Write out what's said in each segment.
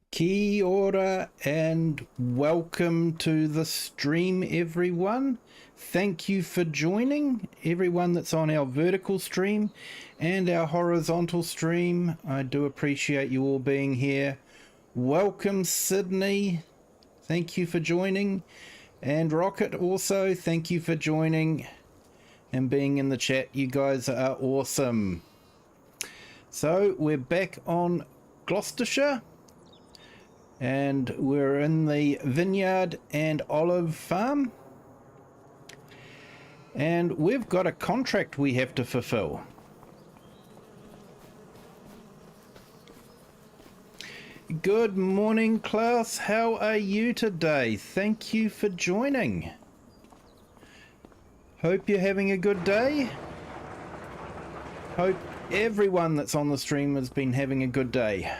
Kia ora and welcome to the stream, everyone. Thank you for joining, everyone that's on our vertical stream and our horizontal stream. I do appreciate you all being here. Welcome, Sydney. Thank you for joining. And Rocket also, thank you for joining and being in the chat. You guys are awesome. So we're back on Gloucestershire. And we're in the vineyard and olive farm. And we've got a contract we have to fulfill. Good morning, Klaus. How are you today? Thank you for joining. Hope you're having a good day. Hope everyone that's on the stream has been having a good day.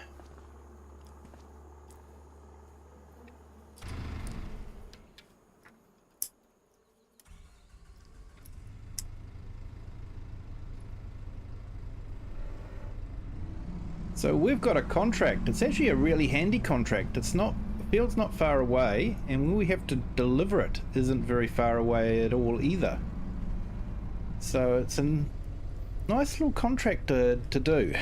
So we've got a contract. It's actually a really handy contract. It's not, the field's not far away, and when we have to deliver it isn't very far away at all either. So it's a nice little contract to do.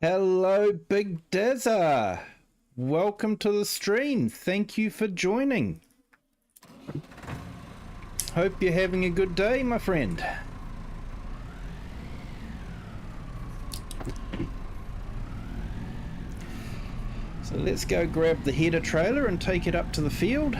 Hello, Big Dazza. Welcome to the stream. Thank you for joining. Hope you're having a good day, my friend. So let's go grab the header trailer and take it up to the field.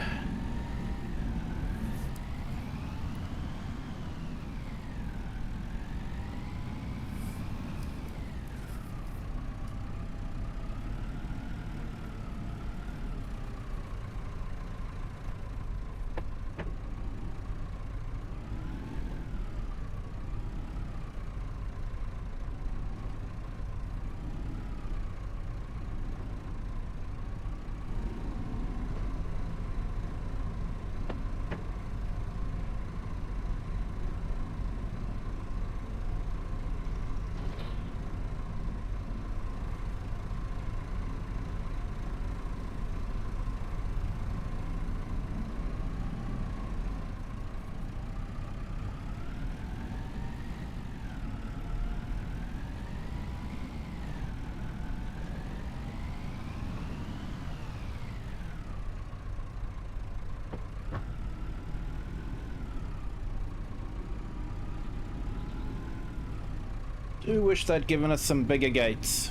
Do wish they'd given us some bigger gates.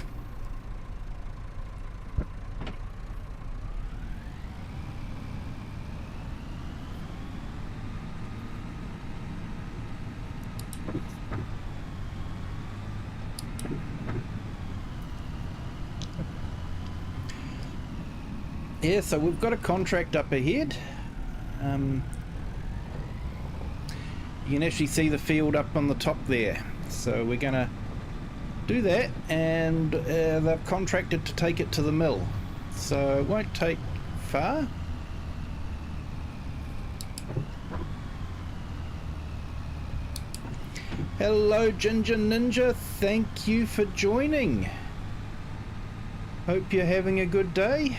Yeah, so we've got a contract up ahead. You can actually see the field up on the top there. So we're gonna do that, and they've contracted to take it to the mill, so it won't take far. Hello, Ginger Ninja. Thank you for joining. Hope you're having a good day.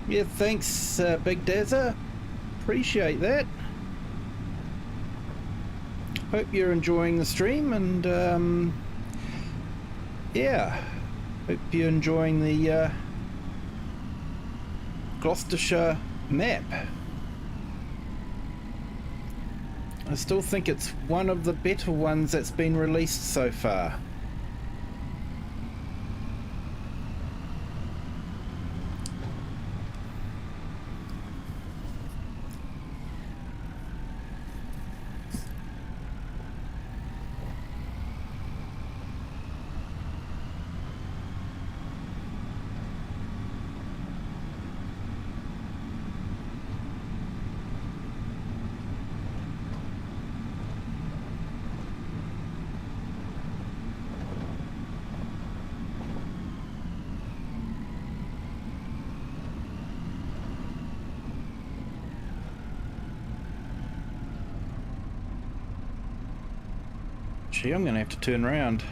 Yeah, thanks, Big Dazza. Appreciate that. Hope you're enjoying the stream, and yeah, hope you're enjoying the Gloucestershire map. I still think it's one of the better ones that's been released so far. Gee, I'm going to have to turn around.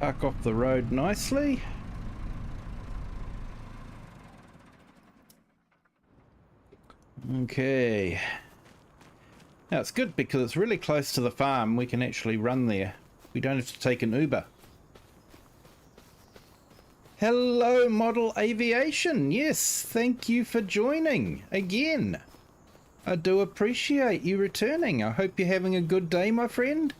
Park off the road nicely. Okay. Now it's good because it's really close to the farm. We can actually run there. We don't have to take an Uber. Hello, Model Aviation. Yes, thank you for joining again. I do appreciate you returning. I hope you're having a good day, my friend.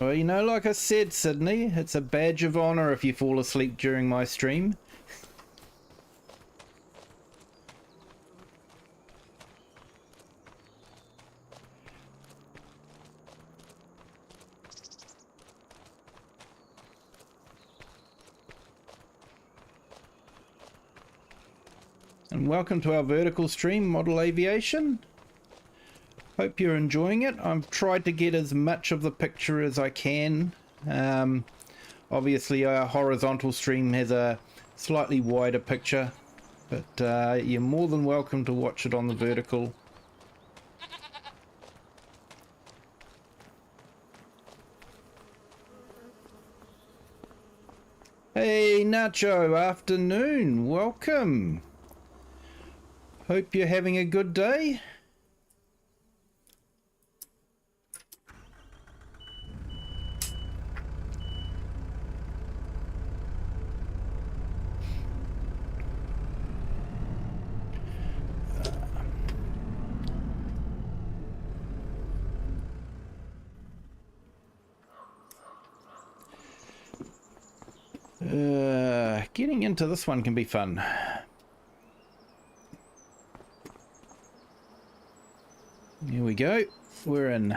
Well, you know, like I said, Sydney, it's a badge of honour if you fall asleep during my stream. And welcome to our vertical stream, Model Aviation. Hope you're enjoying it. I've tried to get as much of the picture as I can. Obviously our horizontal stream has a slightly wider picture, but you're more than welcome to watch it on the vertical. Hey Nacho, afternoon, welcome. Hope you're having a good day. Getting into this one can be fun. Here we go. We're in.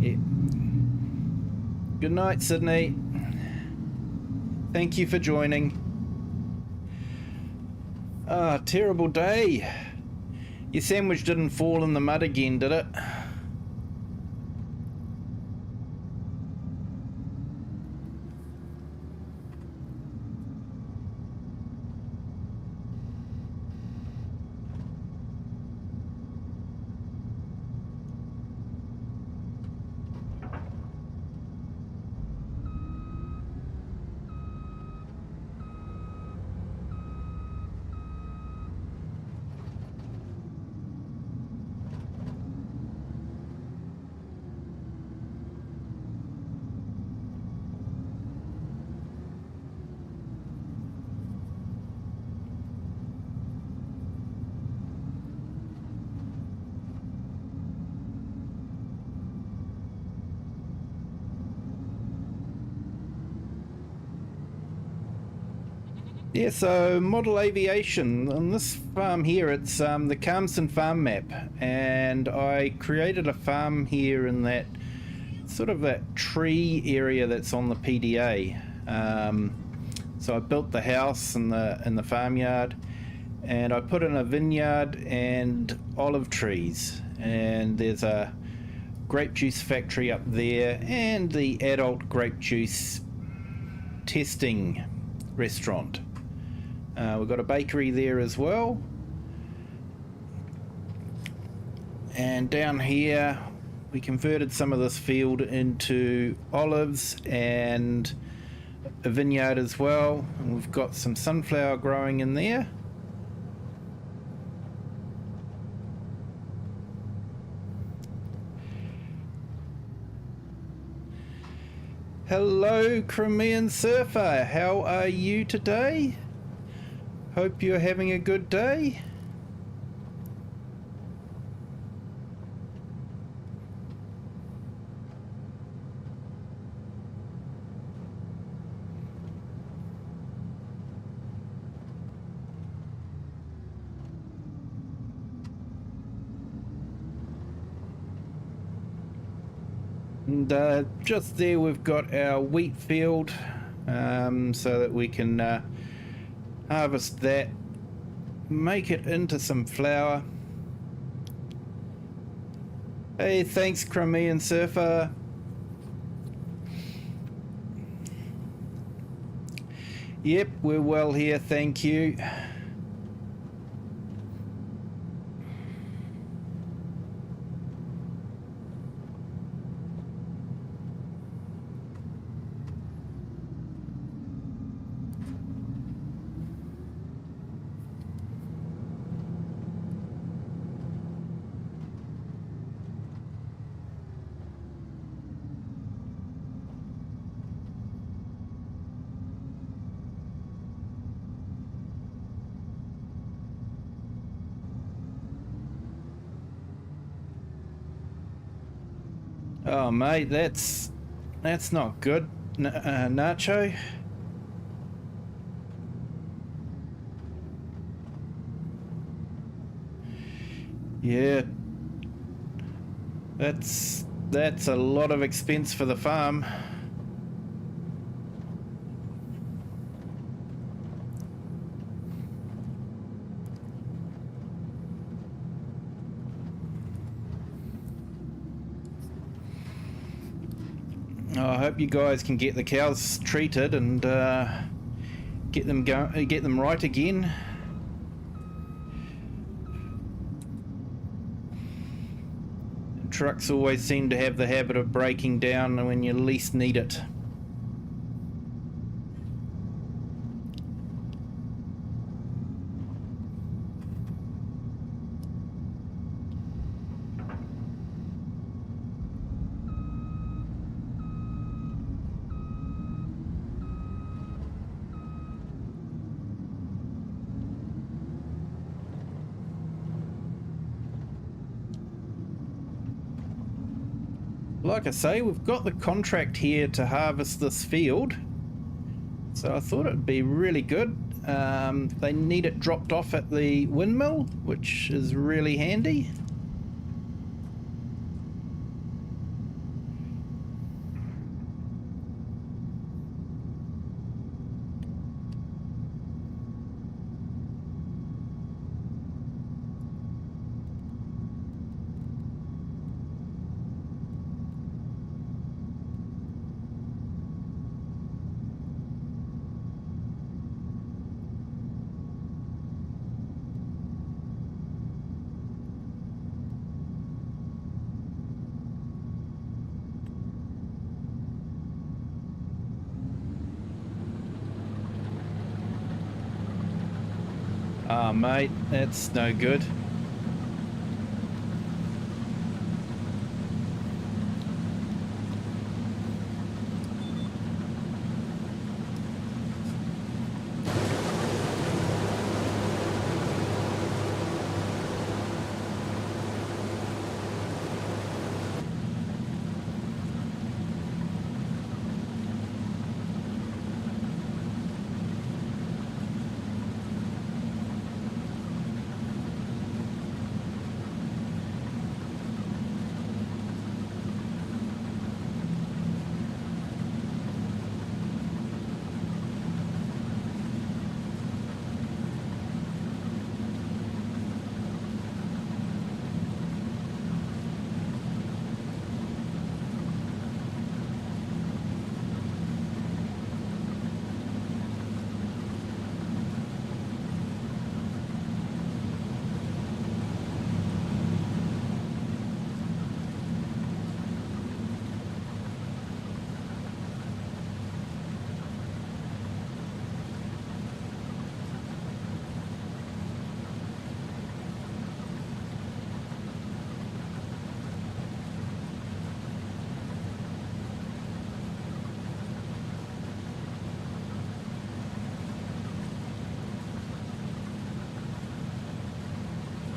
Yeah. Good night, Sydney. Thank you for joining. Ah, terrible day. Your sandwich didn't fall in the mud again, did it? Yeah, so Model Aviation, on this farm here, it's the Calmston farm map, and I created a farm here in that sort of that tree area that's on the PDA. So I built the house and the farmyard, and I put in a vineyard and olive trees, and there's a grape juice factory up there and the adult grape juice testing restaurant. We've got a bakery there as well. And down here we converted some of this field into olives and a vineyard as well, and we've got some sunflower growing in there. Hello, Crimean Surfer, how are you today? Hope you're having a good day. And just there we've got our wheat field, so that we can harvest that, make it into some flour. Hey, thanks Crimean Surfer. Yep, we're well here, thank you. Oh mate, that's not good, Nacho. Yeah, that's a lot of expense for the farm. I hope you guys can get the cows treated and get them right again. Trucks always seem to have the habit of breaking down when you least need it. Like I say, we've got the contract here to harvest this field, so I thought it'd be really good. They need it dropped off at the windmill, which is really handy. Ah, mate, that's no good.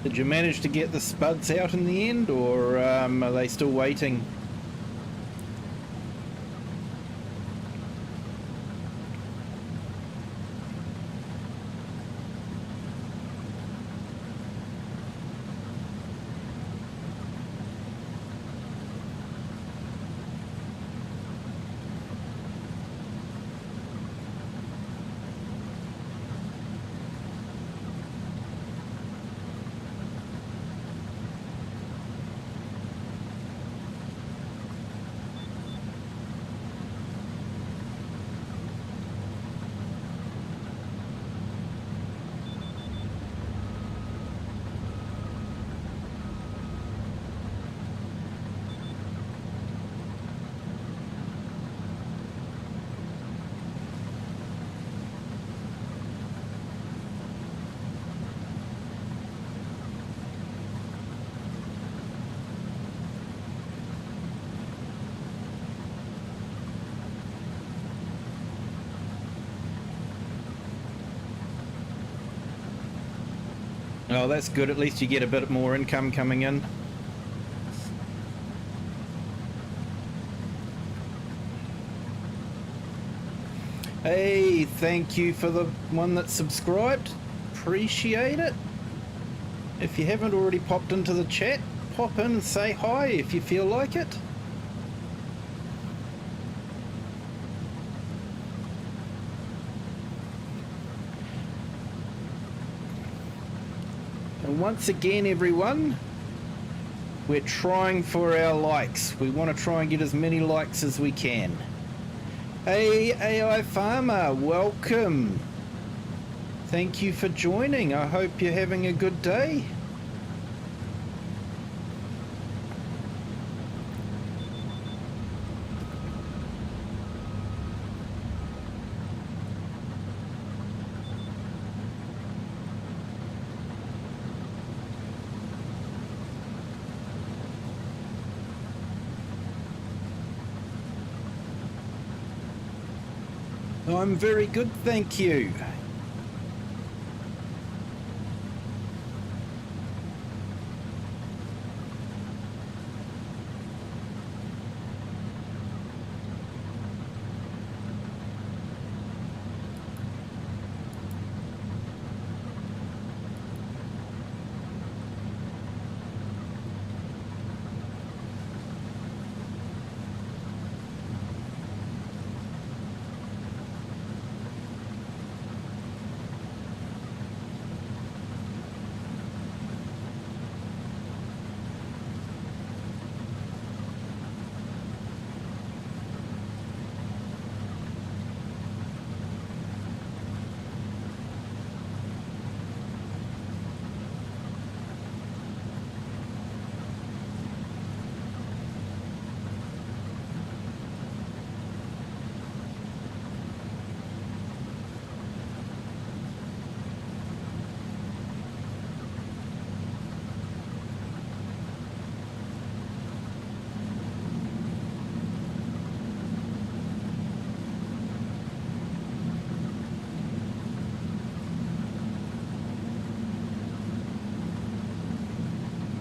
Did you manage to get the spuds out in the end, or are they still waiting? Oh, that's good. At least you get a bit more income coming in. Hey, thank you for the one that subscribed. Appreciate it. If you haven't already popped into the chat, pop in and say hi if you feel like it. And once again, everyone, we're trying for our likes. We want to try and get as many likes as we can. Hey, AI Farmer, welcome. Thank you for joining. I hope you're having a good day. I'm very good, thank you.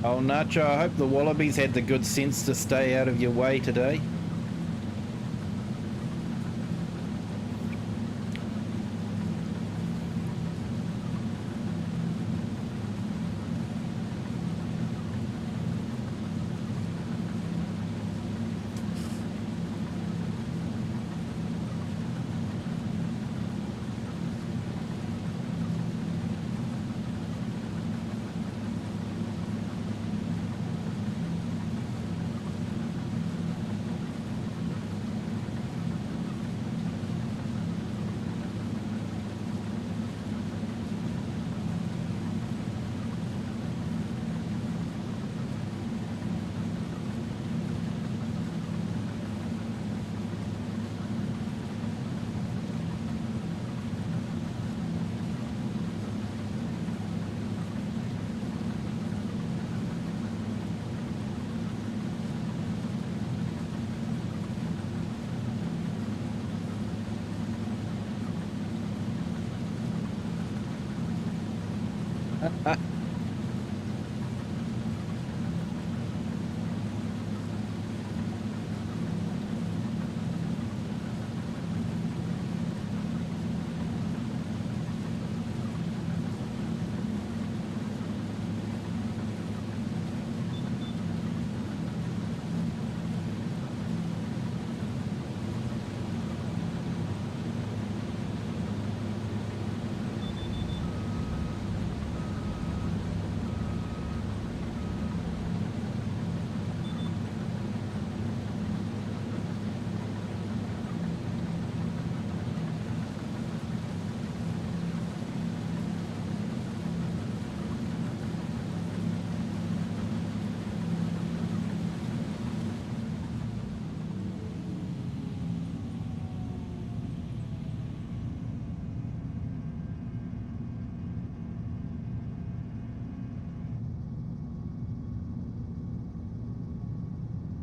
Oh, Nacho, I hope the wallabies had the good sense to stay out of your way today.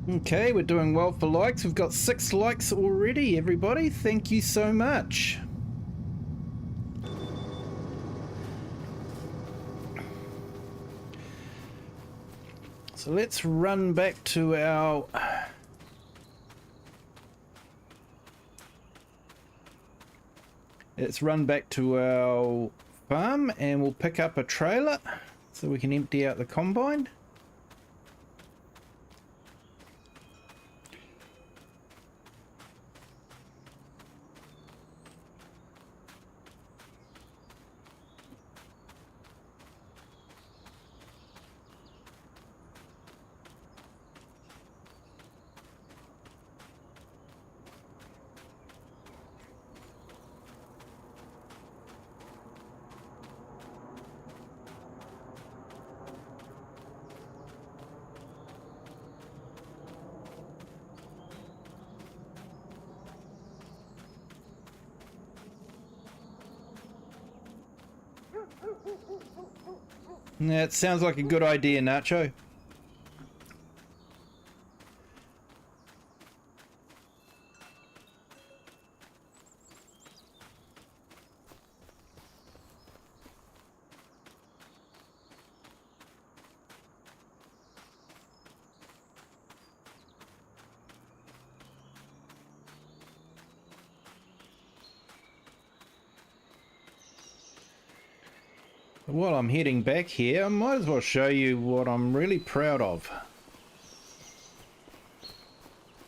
Okay, we're doing well for likes. We've got 6 likes already, everybody. Thank you so much. So let's run back to our... Let's run back to our farm and we'll pick up a trailer so we can empty out the combine. That sounds like a good idea, Nacho. While I'm heading back here, I might as well show you what I'm really proud of.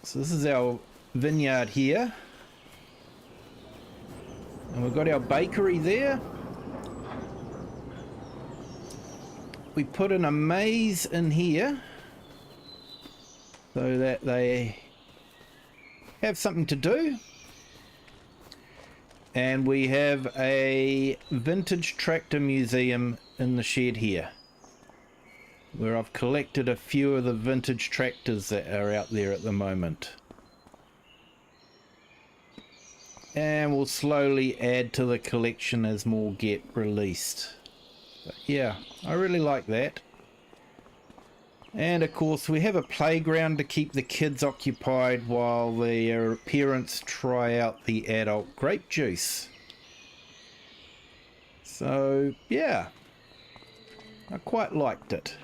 So this is our vineyard here. And we've got our bakery there. We put in a maze in here so that they have something to do. And we have a vintage tractor museum in the shed here, where I've collected a few of the vintage tractors that are out there at the moment. And we'll slowly add to the collection as more get released. But yeah, I really like that. And of course we have a playground to keep the kids occupied while their parents try out the adult grape juice. So yeah, I quite liked it.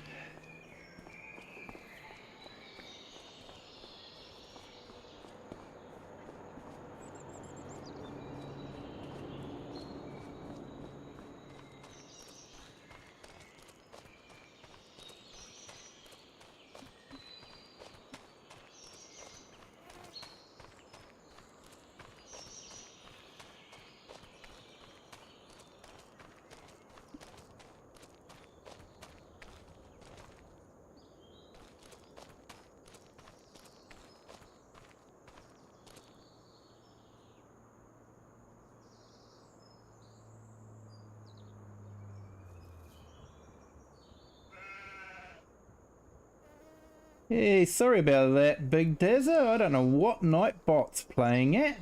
Hey, sorry about that, Big Dazza. I don't know what Nightbot's playing at.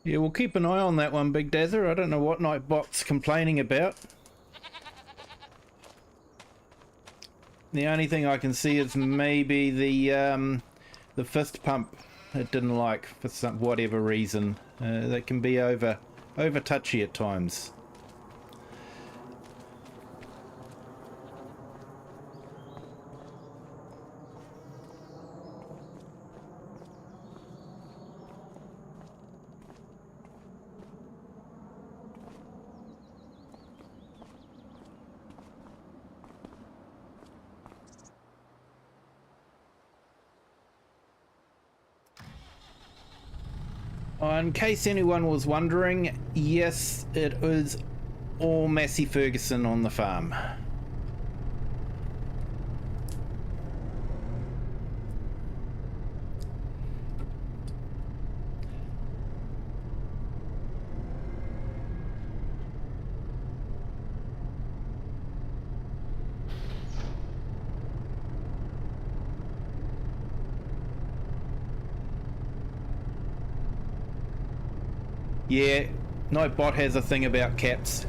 Yeah, we'll keep an eye on that one, Big Dazza. I don't know what Nightbot's complaining about. The only thing I can see is maybe the fist pump it didn't like for some whatever reason. That can be over touchy at times. in case anyone was wondering, yes, it is all Massey Ferguson on the farm. Yeah, Nightbot has a thing about cats.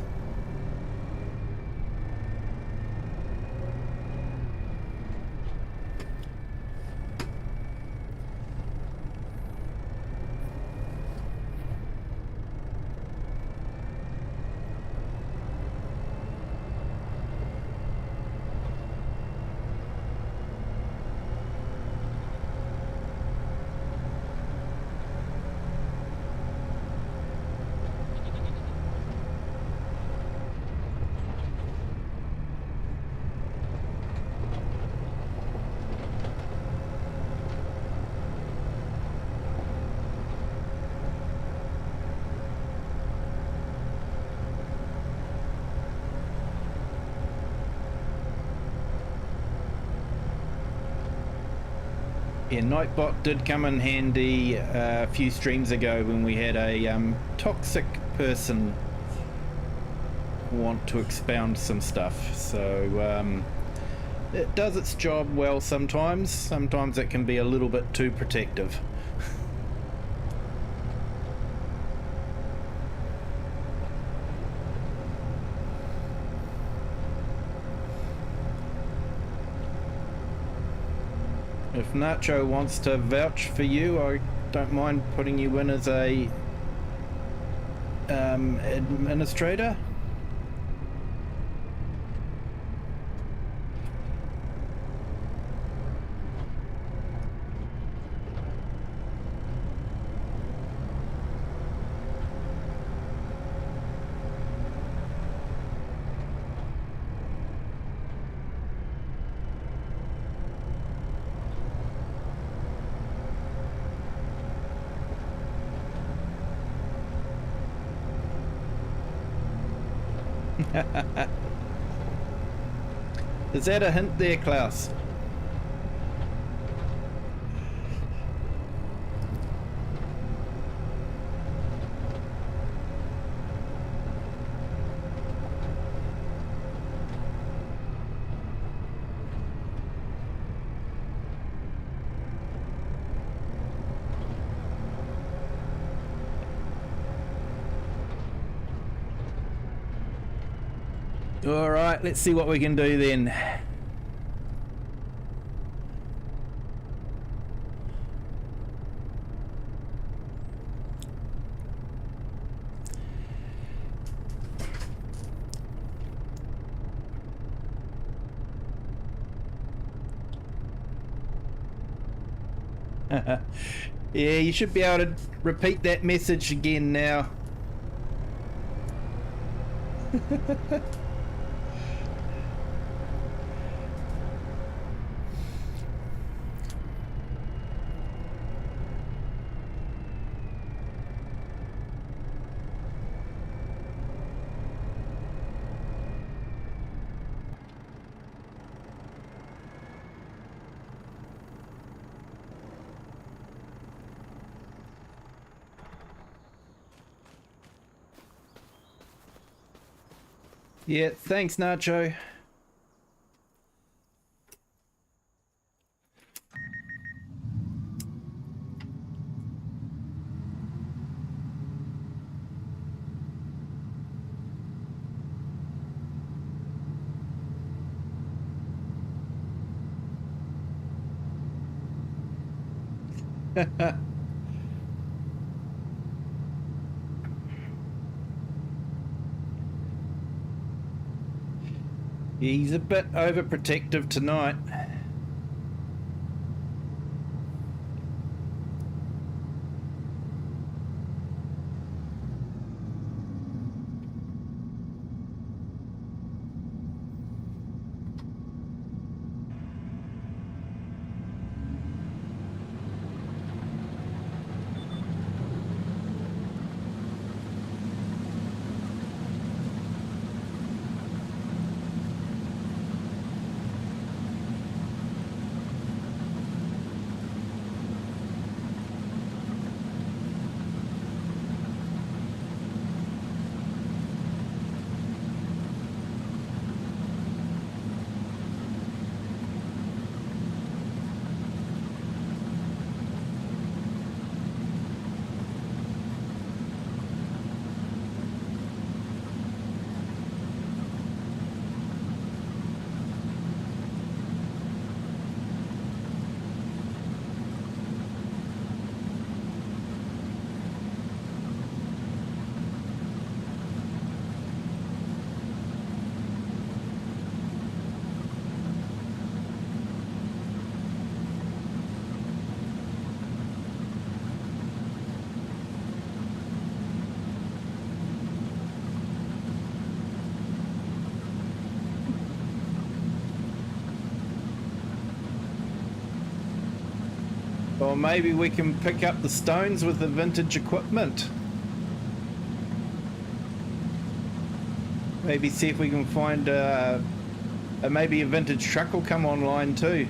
Yeah, Nightbot did come in handy a few streams ago when we had a toxic person want to expound some stuff. So it does its job well sometimes. Sometimes it can be a little bit too protective. If Nacho wants to vouch for you, I don't mind putting you in as a administrator. Is that a hint there, Klaus? All right, let's see what we can do then. Yeah, you should be able to repeat that message again now. Yeah, thanks, Nacho. He's a bit overprotective tonight. Or maybe we can pick up the stones with the vintage equipment. Maybe see if we can find maybe a vintage truck will come online too.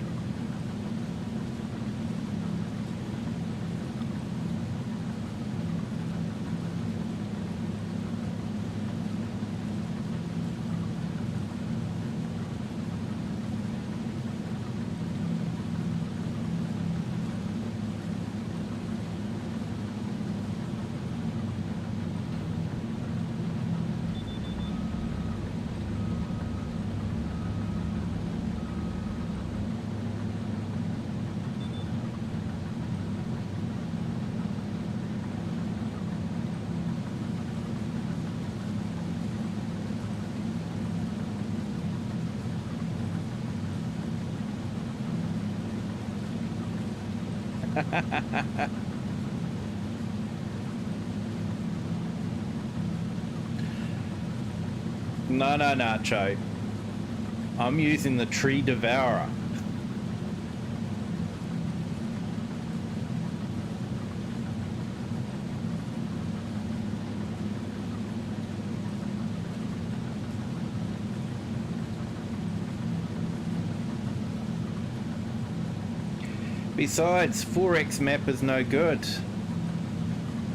No, Nacho. I'm using the tree devourer. Besides, 4X map is no good.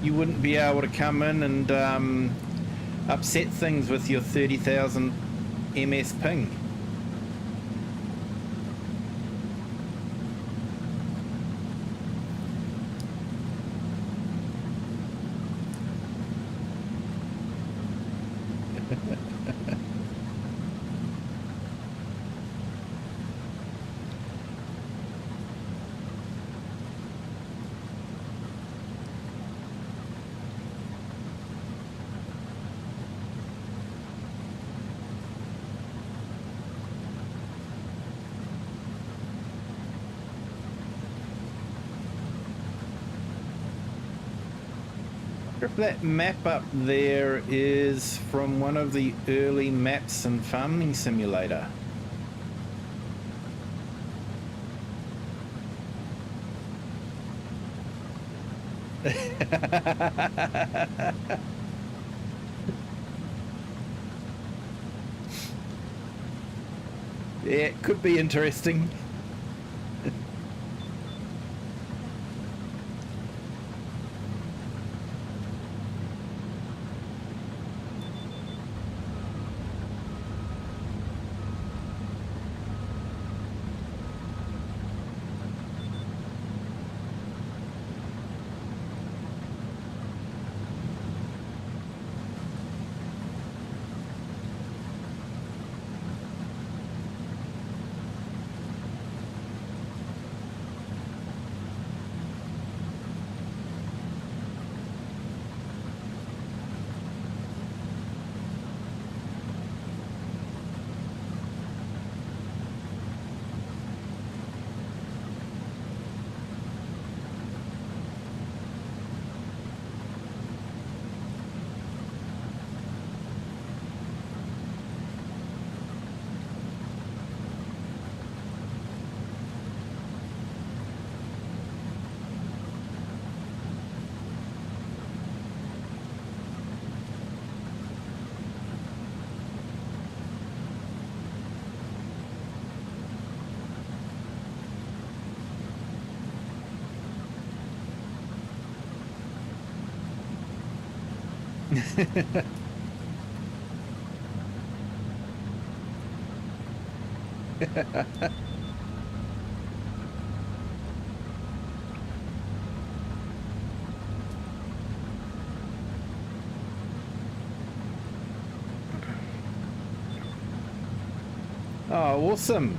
You wouldn't be able to come in and upset things with your 30,000 ms ping. If that map up there is from one of the early maps in Farming Simulator. Yeah, it could be interesting. Oh, awesome.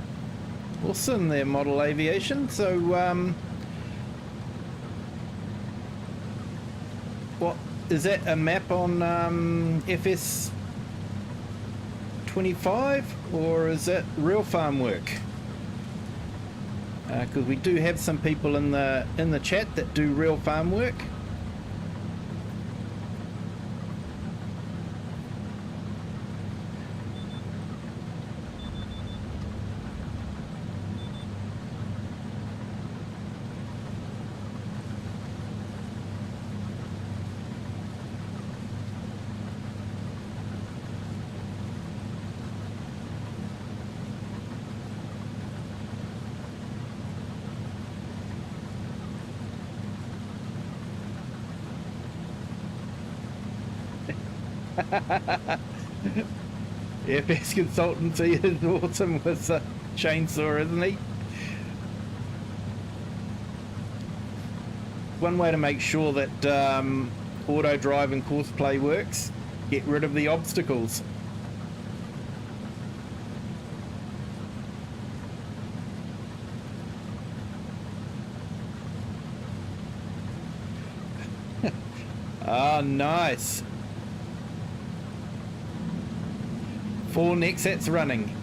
Awesome there, Model Aviation. So, what is that, a map on FS 25, or is that real farm work? Because we do have some people in the chat that do real farm work. FS Consultancy is awesome with a chainsaw, isn't he? One way to make sure that auto drive and course play works, get rid of the obstacles. Ah, nice. 4 next sets running.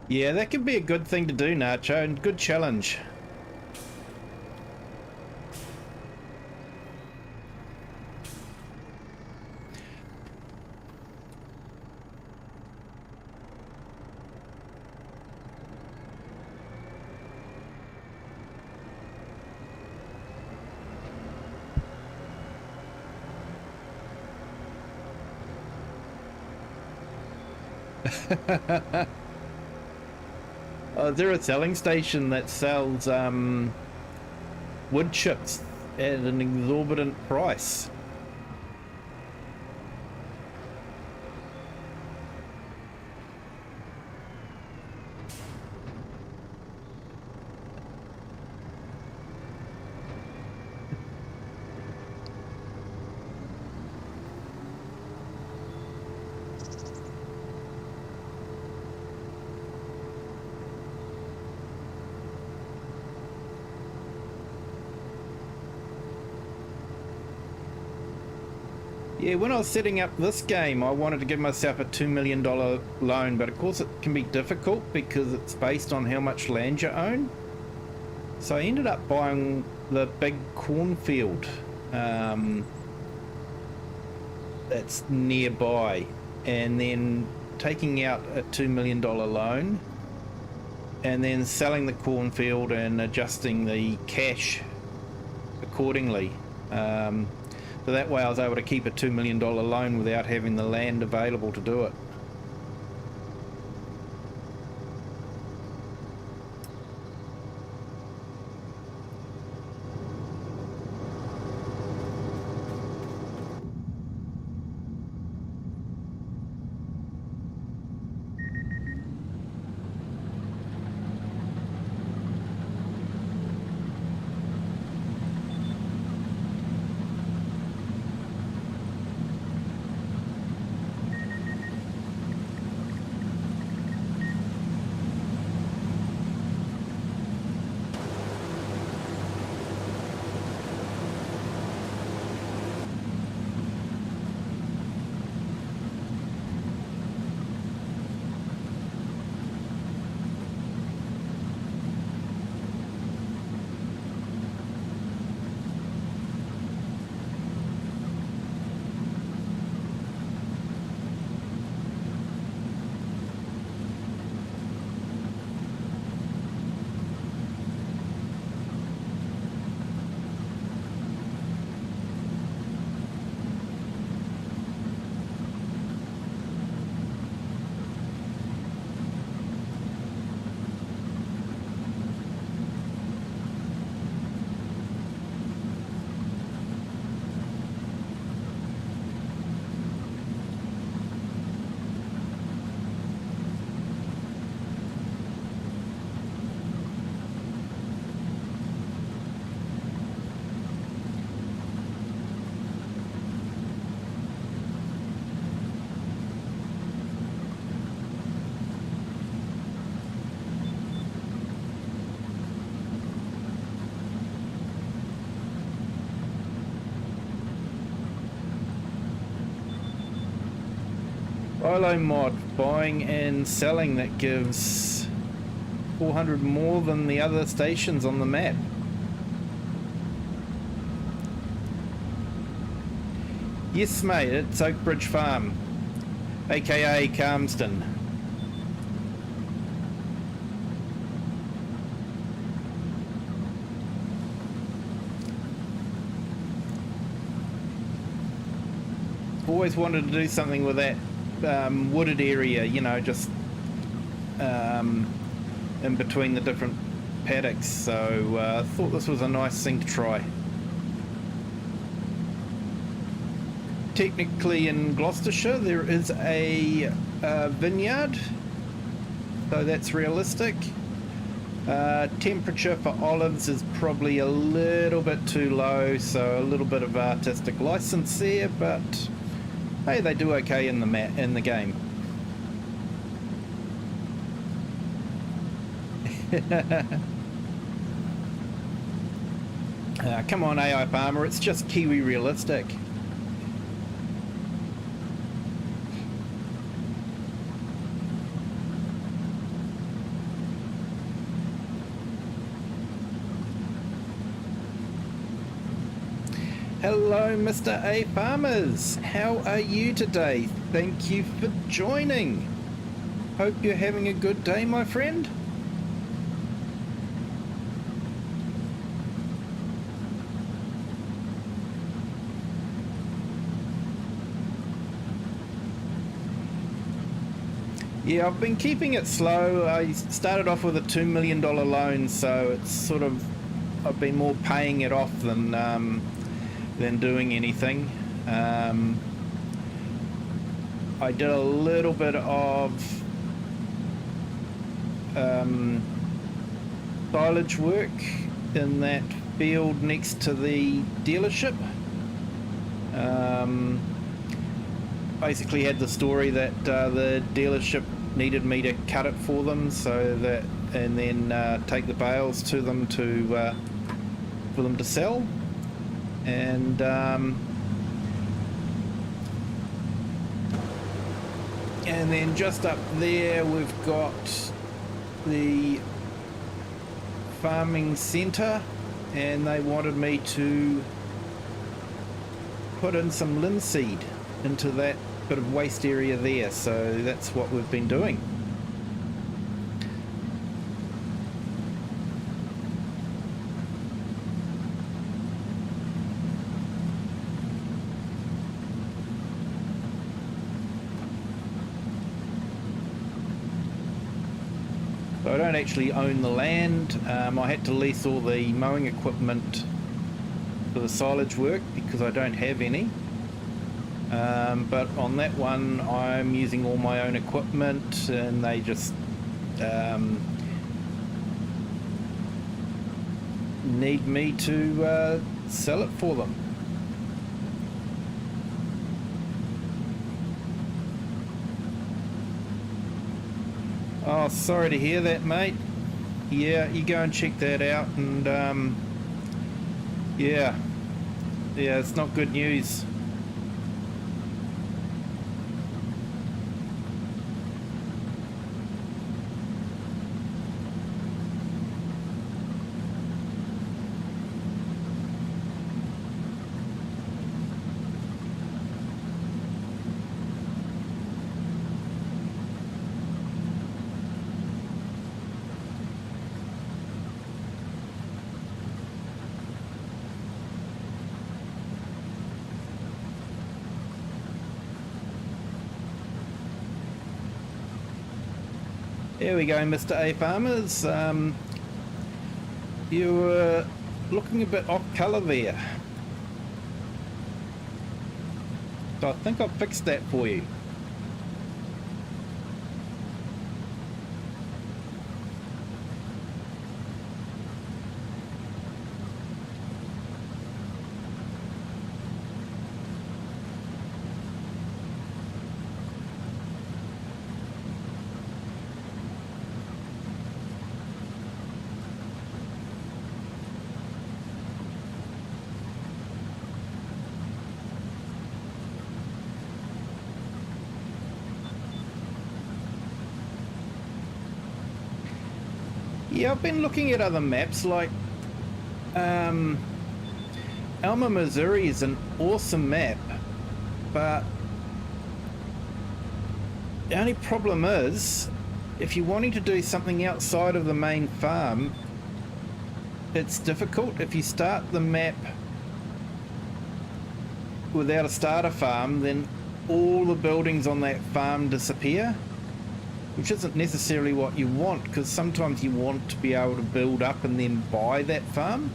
Yeah, that could be a good thing to do, Nacho, and good challenge. Oh, is there a selling station that sells wood chips at an exorbitant price? Yeah, when I was setting up this game, I wanted to give myself a $2 million loan, but of course it can be difficult because it's based on how much land you own. So I ended up buying the big cornfield that's nearby, and then taking out a $2 million loan, and then selling the cornfield and adjusting the cash accordingly. So that way I was able to keep a $2 million loan without having the land available to do it. ILO mod, buying and selling, that gives 400 more than the other stations on the map. Yes mate, it's Oakbridge Farm, aka Calmston. Always wanted to do something with that wooded area, you know, just in between the different paddocks, so I thought this was a nice thing to try. Technically in Gloucestershire there is a vineyard, so that's realistic. Temperature for olives is probably a little bit too low, so a little bit of artistic license there, but hey, they do okay in the game. Come on AI Farmer, it's just Kiwi realistic. Hello Mr. A Farmers, how are you today? Thank you for joining. Hope you're having a good day, my friend. Yeah, I've been keeping it slow. I started off with a $2 million loan, so it's sort of, I've been more paying it off than doing anything. I did a little bit of silage work in that field next to the dealership. Basically had the story that the dealership needed me to cut it for them, so that, and then take the bales to them to for them to sell. And then just up there we've got the farming centre, and they wanted me to put in some linseed into that bit of waste area there, so that's what we've been doing. So I don't actually own the land. I had to lease all the mowing equipment for the silage work because I don't have any. But on that one I'm using all my own equipment, and they just need me to sell it for them. Oh, sorry to hear that, mate. Yeah, you go and check that out, and yeah, it's not good news. There we go, Mr. A Farmers. You were looking a bit off colour there. So I think I've fixed that for you. Yeah, I've been looking at other maps, like Alma, Missouri is an awesome map, but the only problem is, if you're wanting to do something outside of the main farm, it's difficult. If you start the map without a starter farm, then all the buildings on that farm disappear, which isn't necessarily what you want, because sometimes you want to be able to build up and then buy that farm.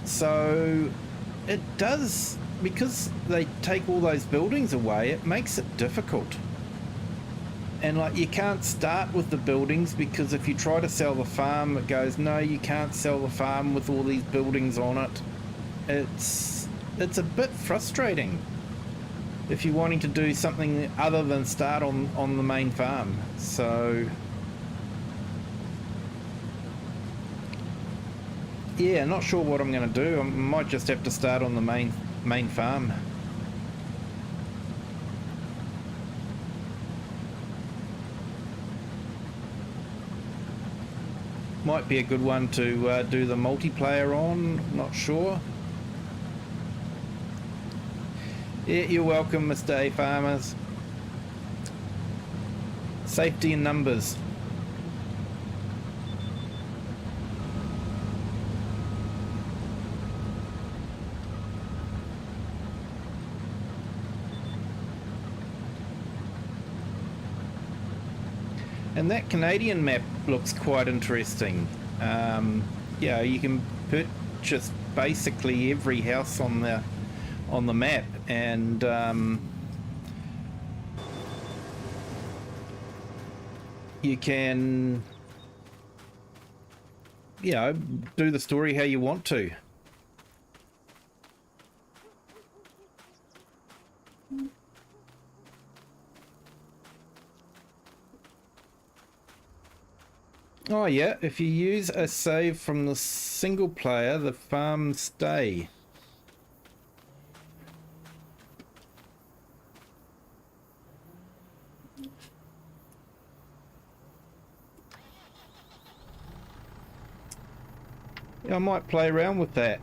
So it does, because they take all those buildings away, it makes it difficult. And like, you can't start with the buildings, because if you try to sell the farm, it goes, no, you can't sell the farm with all these buildings on it. It's a bit frustrating if you're wanting to do something other than start on the main farm. So yeah, not sure what I'm going to do. I might just have to start on the main farm. Might be a good one to do the multiplayer on, not sure. Yeah, you're welcome, Mr. A Farmers. Safety in numbers. And that Canadian map looks quite interesting. Yeah, you can purchase basically every house on the map, and you can, you know, do the story how you want to. Oh yeah, if you use a save from the single player, the farms stay. Yeah, I might play around with that.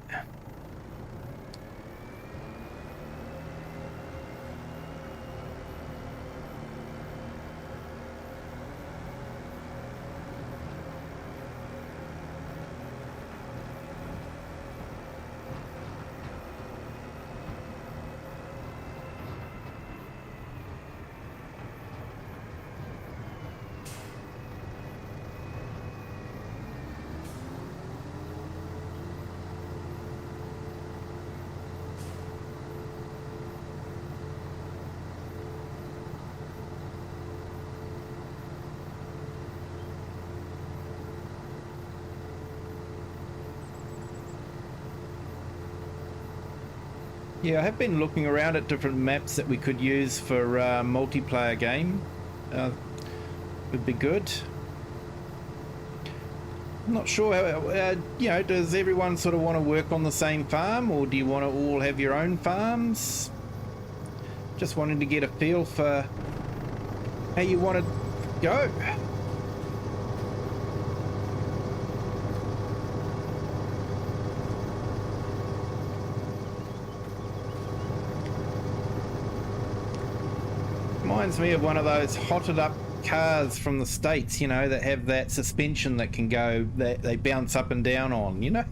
Yeah, I have been looking around at different maps that we could use for multiplayer game. Would be good. I'm not sure how, you know, does everyone sort of want to work on the same farm, or do you want to all have your own farms? Just wanting to get a feel for how you want to go. Reminds me of one of those hotted up cars from the States, you know, that have that suspension that can go, that they bounce up and down on, you know?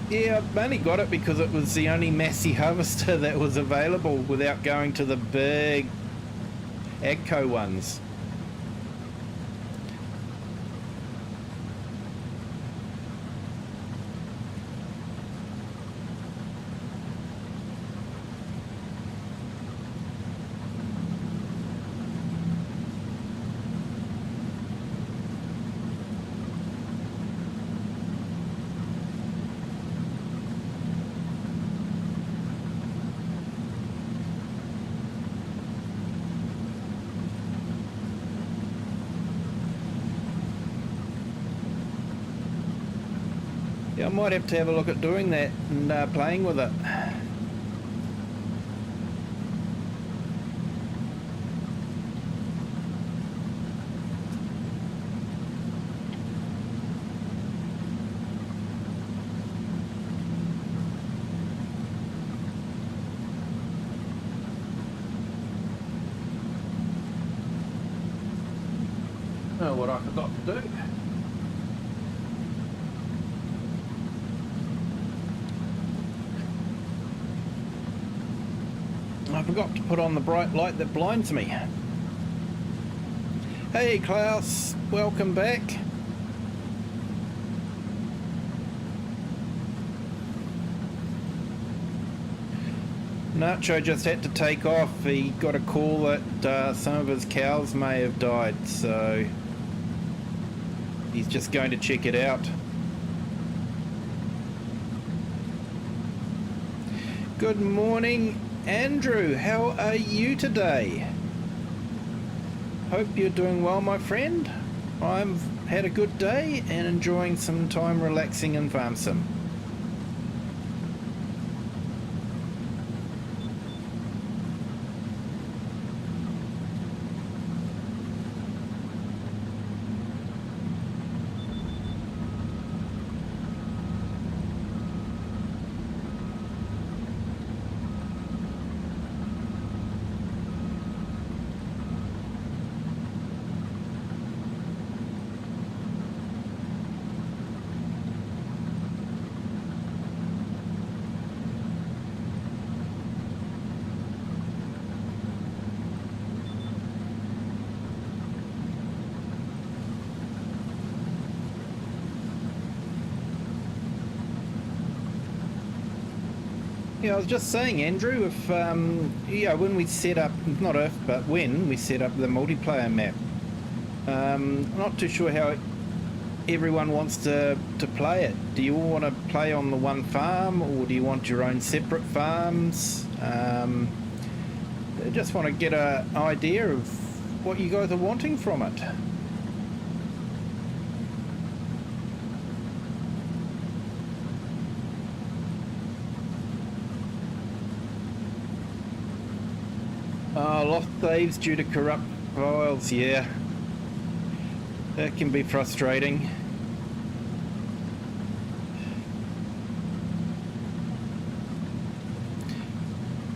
Yeah, I've only got it because it was the only Massey harvester that was available without going to the big Agco ones. Yeah, I might have to have a look at doing that and playing with it. Oh, what I forgot to do. I forgot to put on the bright light that blinds me. Hey Klaus, welcome back. Nacho just had to take off. He got a call that some of his cows may have died, so he's just going to check it out. Good morning, Andrew. How are you today? Hope you're doing well, my friend. I've had a good day and enjoying some time relaxing in Farm Sim. Yeah, I was just saying, Andrew, if yeah, when we set up, not if, but when we set up the multiplayer map, I'm not too sure how everyone wants to play it. Do you all want to play on the one farm, or do you want your own separate farms? I just want to get an idea of what you guys are wanting from it. Oh, lost saves due to corrupt files, yeah. That can be frustrating.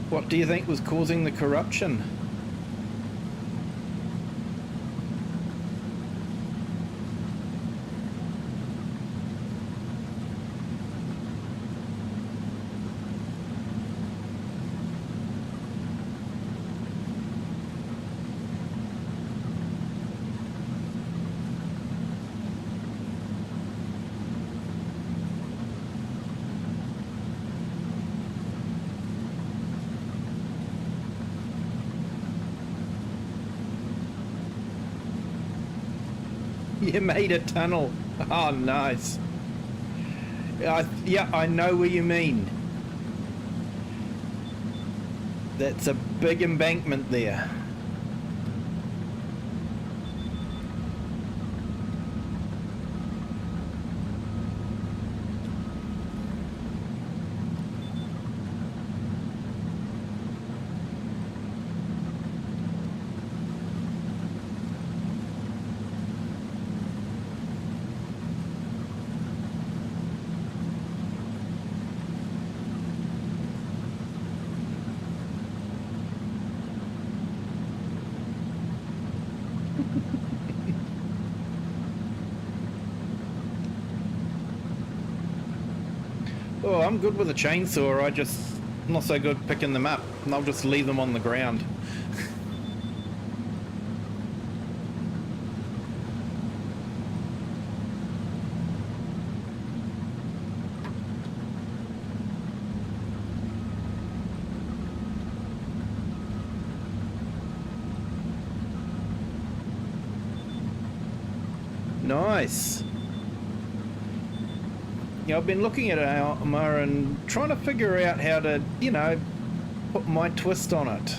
What do you think was causing the corruption? You made a tunnel. Oh, nice. Yeah, I know what you mean. That's a big embankment there. Oh, I'm good with a chainsaw. I'm not so good picking them up, and I'll just leave them on the ground. Nice. Yeah, I've been looking at Alma and trying to figure out how to, you know, put my twist on it.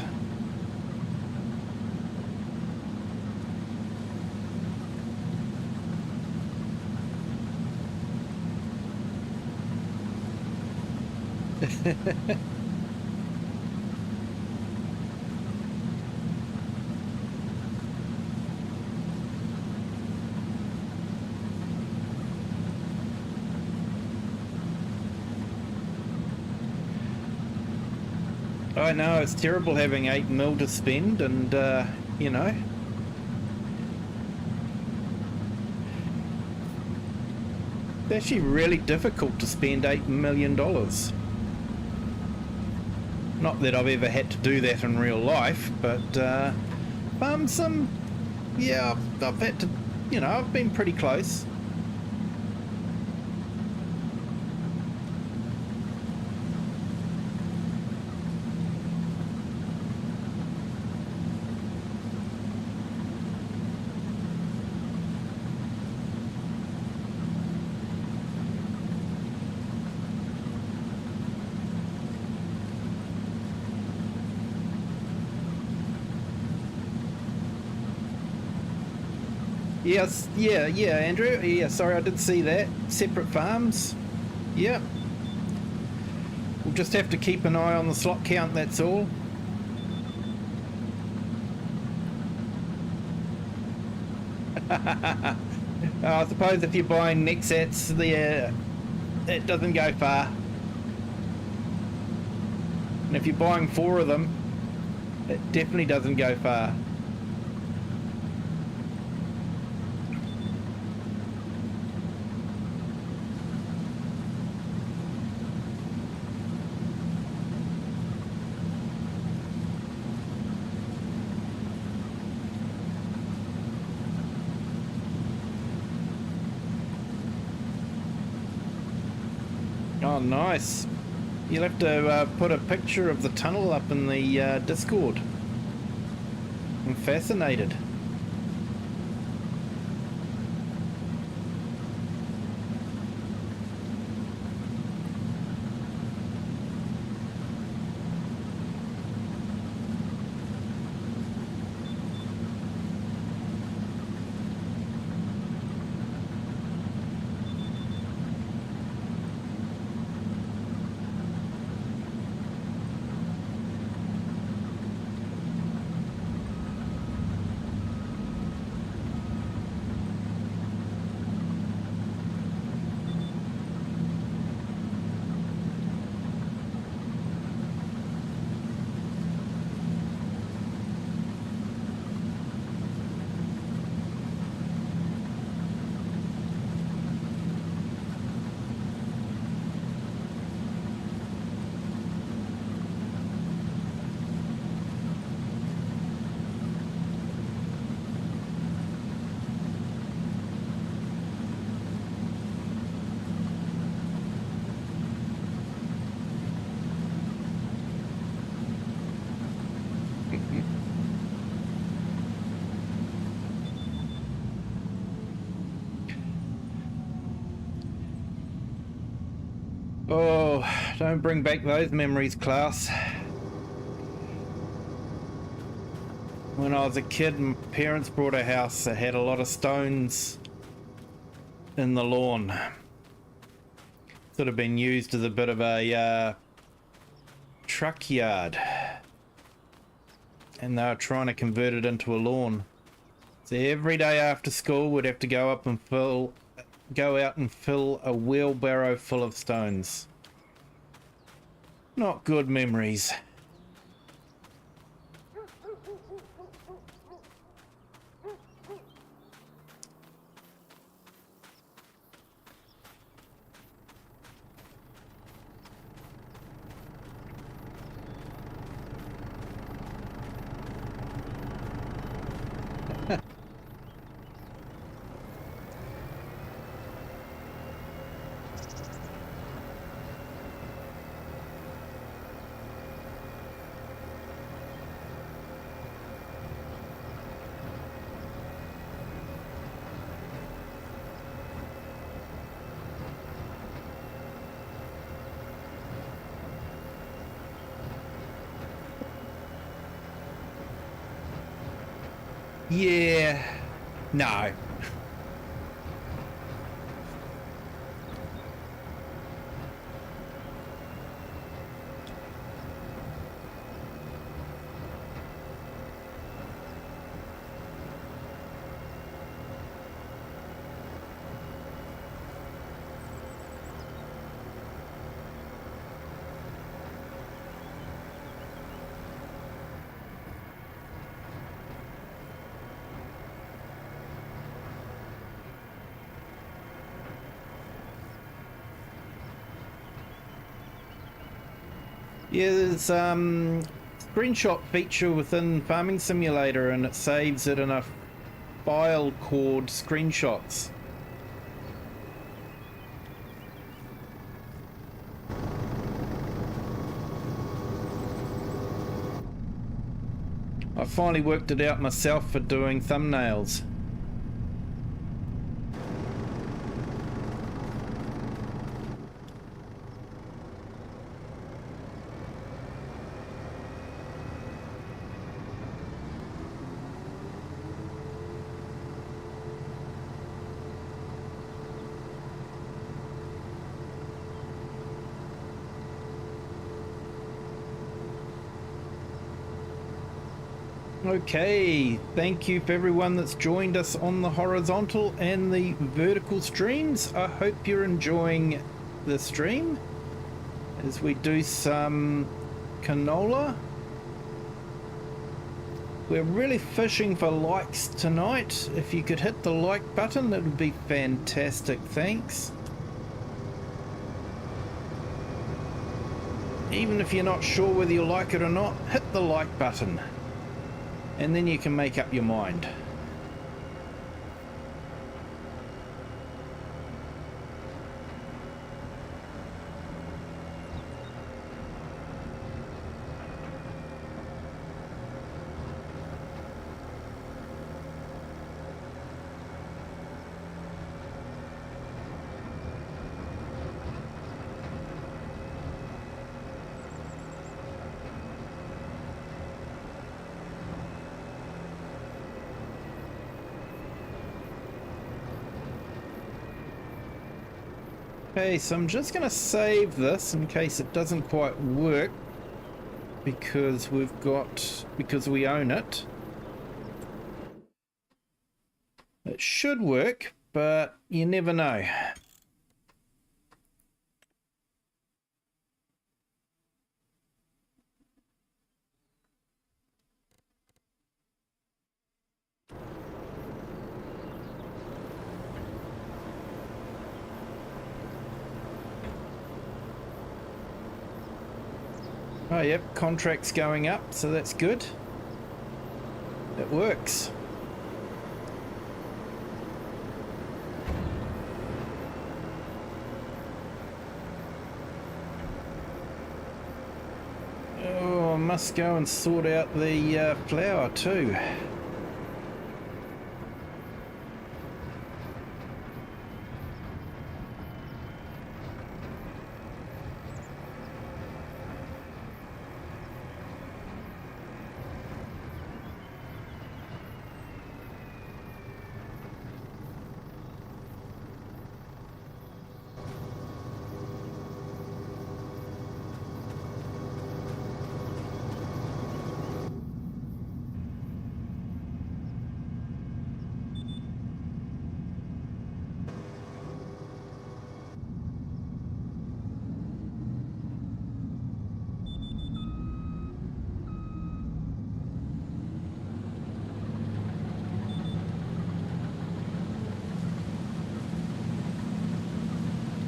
I know, it's terrible having 8 mil to spend, and, you know. It's actually really difficult to spend $8 million. Not that I've ever had to do that in real life, but, yeah, I've had to, you know, I've been pretty close. Yes, yeah, Andrew. Yeah, sorry, I did see that. Separate farms. Yep. We'll just have to keep an eye on the slot count, that's all. I suppose if you're buying Nexats, it doesn't go far. And if you're buying 4 of them, it definitely doesn't go far. Oh, nice. You'll have to put a picture of the tunnel up in the Discord. I'm fascinated. Oh, don't bring back those memories, class. When I was a kid, my parents bought a house that had a lot of stones in the lawn. Sort of been used as a bit of a truck yard. And they were trying to convert it into a lawn. So every day after school, we'd have to go out and fill a wheelbarrow full of stones. Not good memories. Yeah, no. Yeah, there's screenshot feature within Farming Simulator, and it saves it in a file called screenshots. I finally worked it out myself for doing thumbnails. Okay, thank you for everyone that's joined us on the horizontal and the vertical streams. I hope you're enjoying the stream as we do some canola. We're really fishing for likes tonight. If you could hit the like button, that would be fantastic. Thanks. Even if you're not sure whether you like it or not, hit the like button. And then you can make up your mind. Okay, so I'm just going to save this in case it doesn't quite work because we own it. It should work, but you never know. Oh, yep, contract's going up, so that's good. It works. Oh, I must go and sort out the flour too.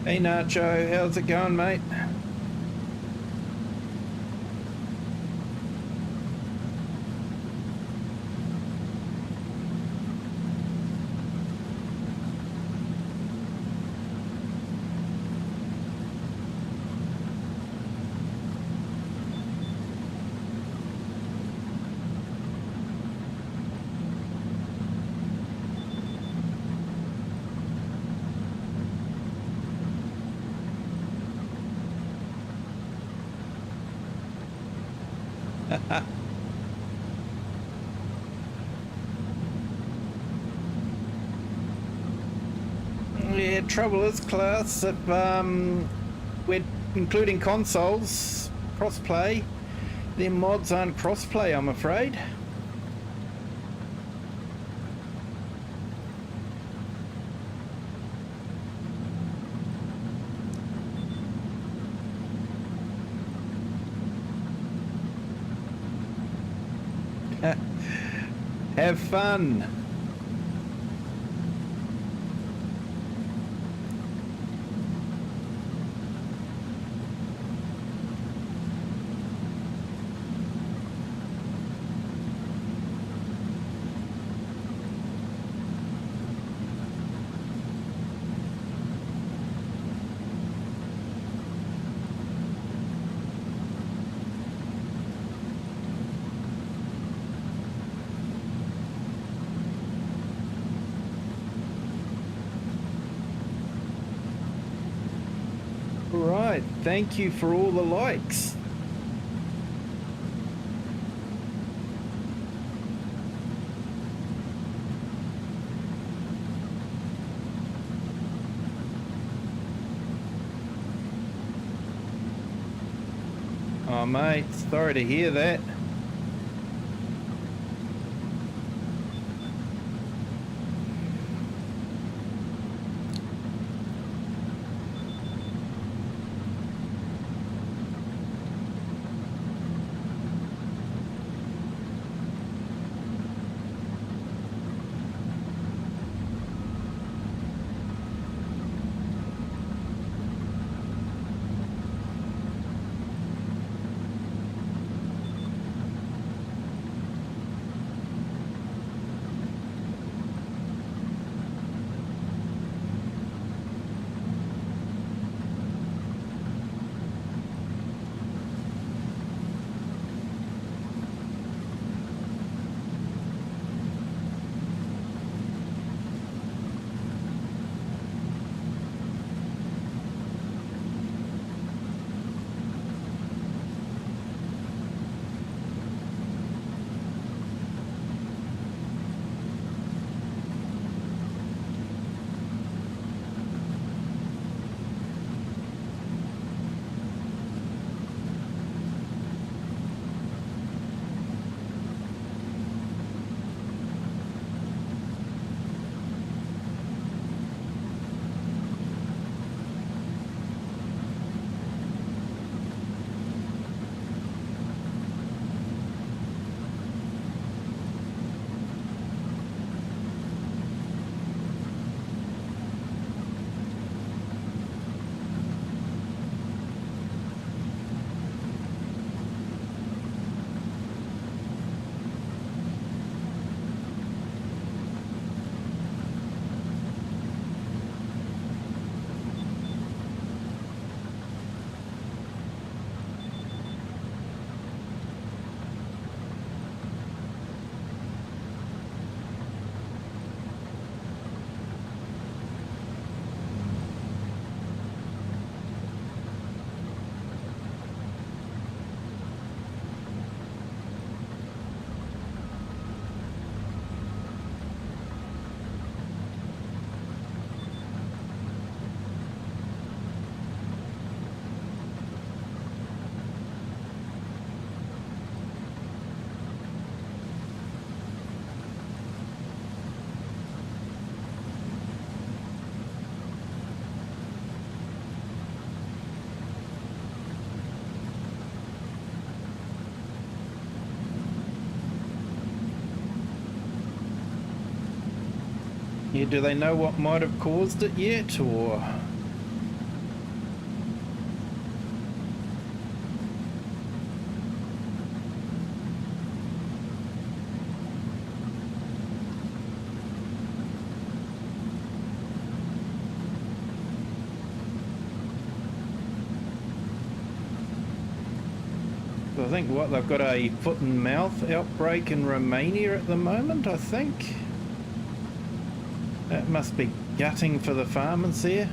Hey Nacho, how's it going, mate? Yeah, trouble is, class, if we're including consoles, crossplay, their mods aren't crossplay, I'm afraid. Have fun. right. Thank you for all the likes. Oh, mate, sorry to hear that. Yeah, do they know what might have caused it yet, or? I think what they've got a foot and mouth outbreak in Romania at the moment, I think. That must be gutting for the farmers there.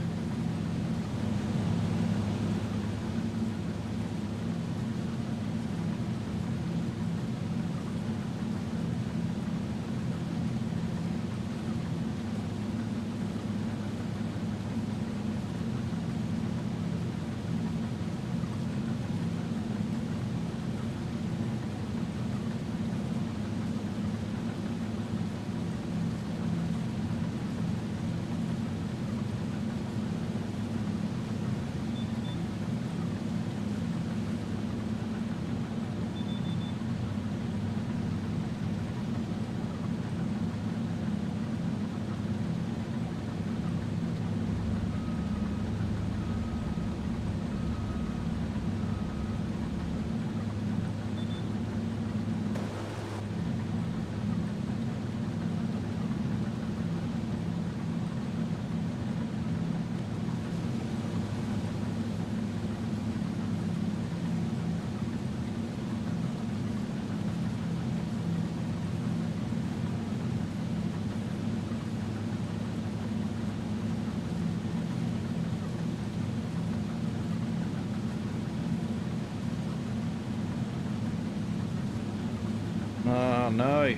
know.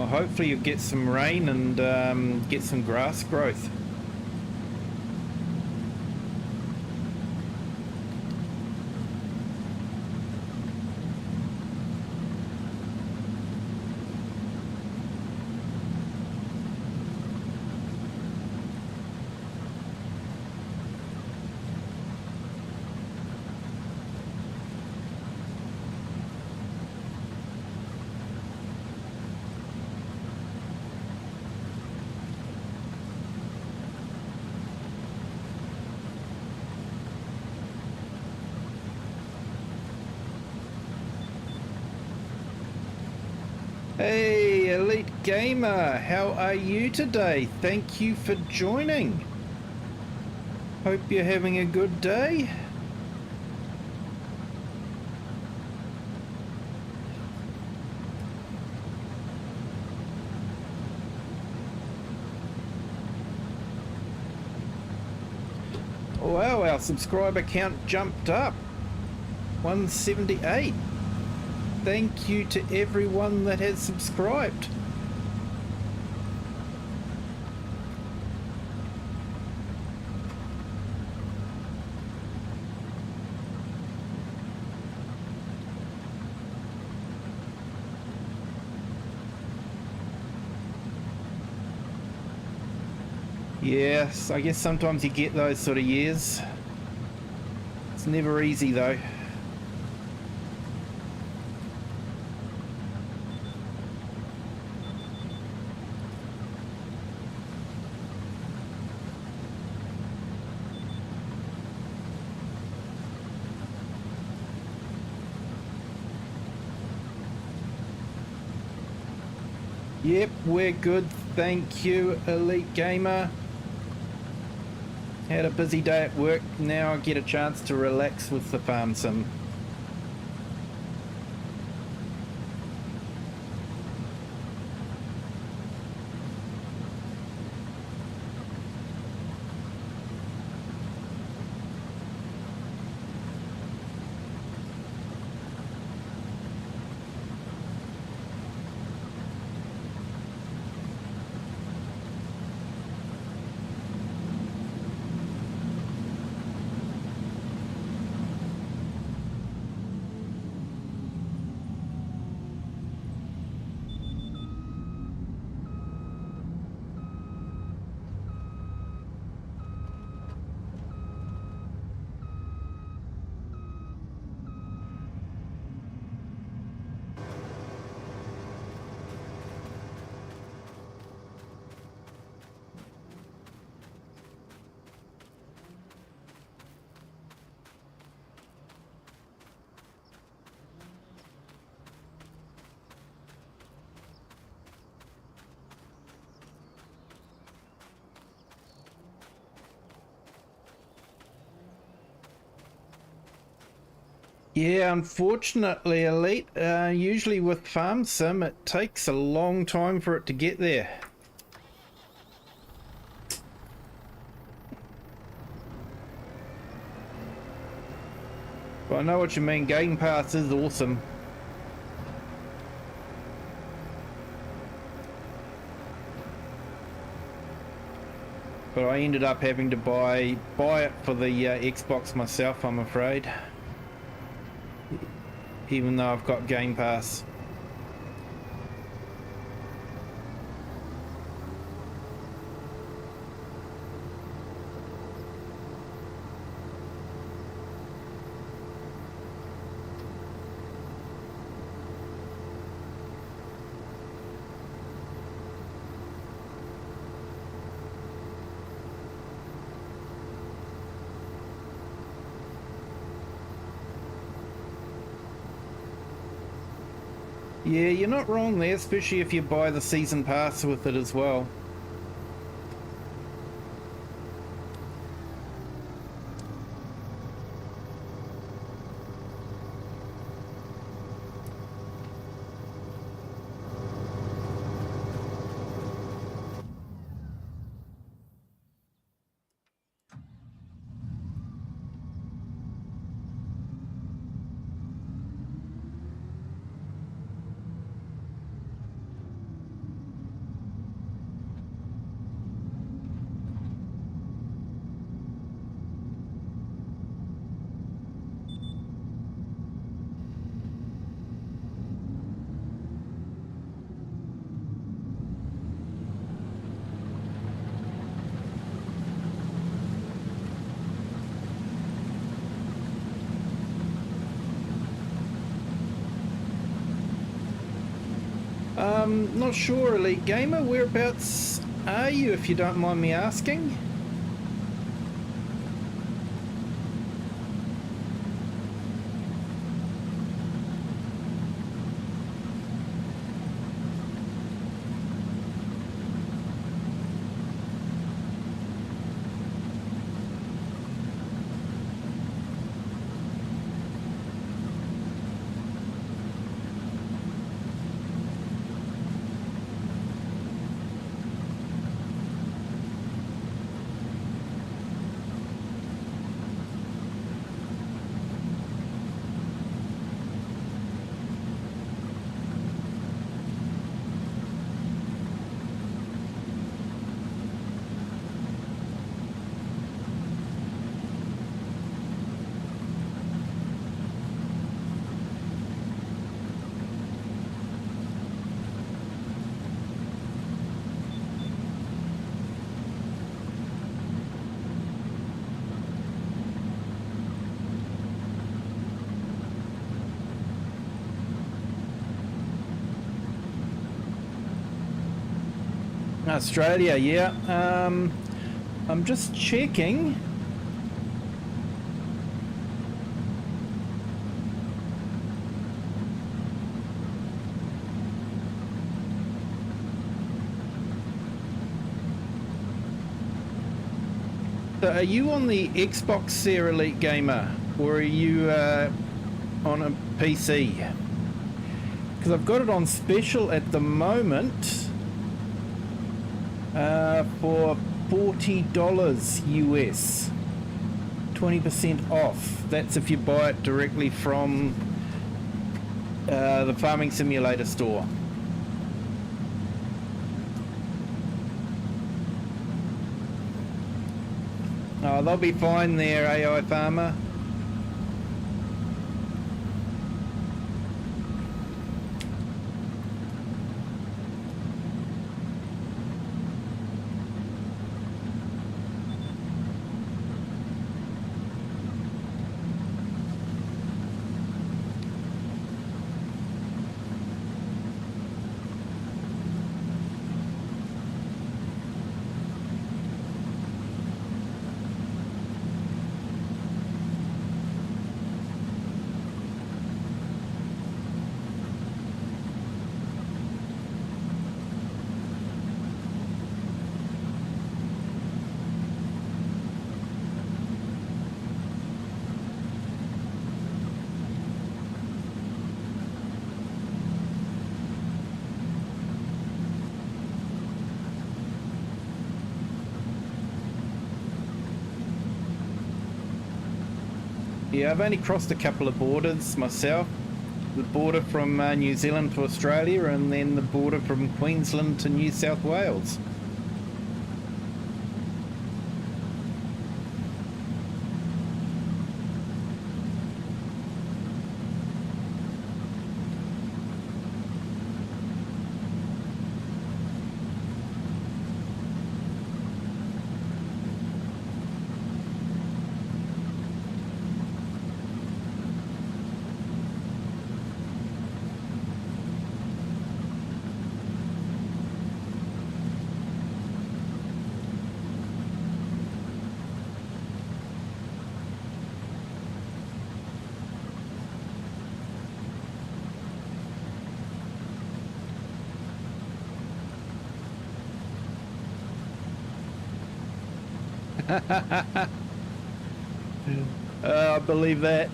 Hopefully you'll get some rain and get some grass growth. Hey, Elite Gamer, how are you today? Thank you for joining. Hope you're having a good day. Wow, our subscriber count jumped up. 178. Thank you to everyone that has subscribed. Yes, I guess sometimes you get those sort of years. It's never easy though. Yep, we're good, thank you, Elite Gamer. Had a busy day at work, now I get a chance to relax with the farm sim. Yeah, unfortunately, Elite, usually with Farm Sim, it takes a long time for it to get there. But I know what you mean, Game Pass is awesome. But I ended up having to buy it for the Xbox myself, I'm afraid. Even though I've got Game Pass. Yeah, you're not wrong there, especially if you buy the season pass with it as well. Not sure, Elite Gamer. Whereabouts are you, if you don't mind me asking? Australia, yeah. I'm just checking. So are you on the Xbox there, Elite Gamer, or are you on a PC? Because I've got it on special at the moment. For $40 US, 20% off. That's if you buy it directly from the Farming Simulator store. Oh, they'll be fine there, AI Farmer. Yeah, I've only crossed a couple of borders myself. The border from New Zealand to Australia, and then the border from Queensland to New South Wales. I believe that.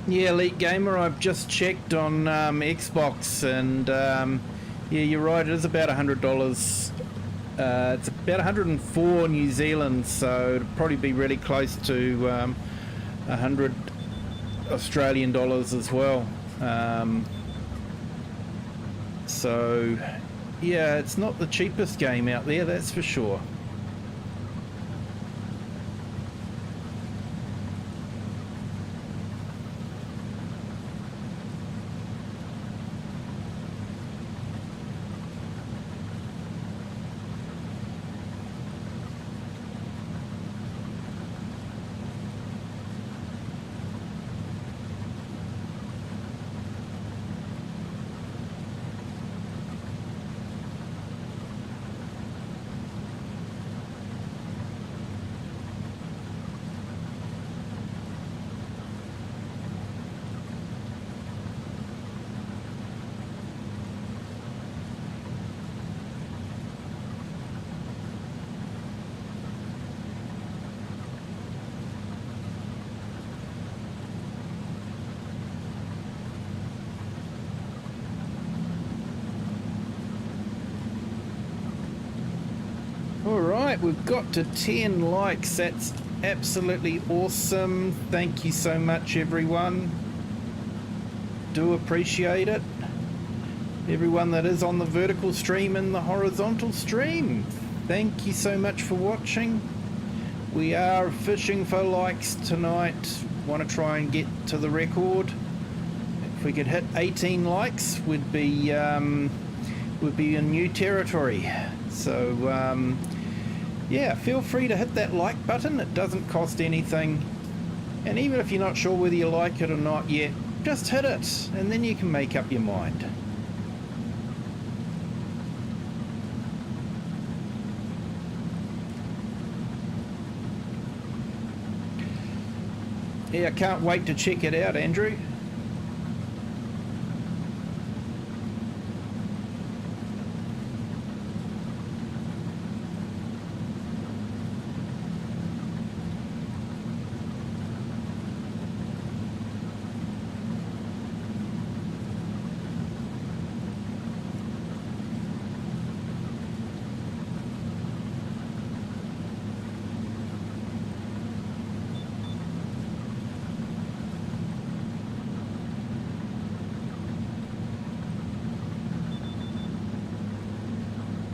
Yeah, Elite Gamer, I've just checked on Xbox, and yeah, you're right, it is about $100. It's about 104 New Zealand, so it'd probably be really close to 100 Australian dollars as well. So yeah, it's not the cheapest game out there, that's for sure. Alright, we've got to 10 likes. That's absolutely awesome. Thank you so much, everyone. Do appreciate it. Everyone that is on the vertical stream and the horizontal stream, thank you so much for watching. We are fishing for likes tonight. Want to try and get to the record. If we could hit 18 likes, we'd be in new territory. So yeah, feel free to hit that like button. It doesn't cost anything, and even if you're not sure whether you like it or not yet, just hit it and then you can make up your mind. Yeah, I can't wait to check it out, Andrew.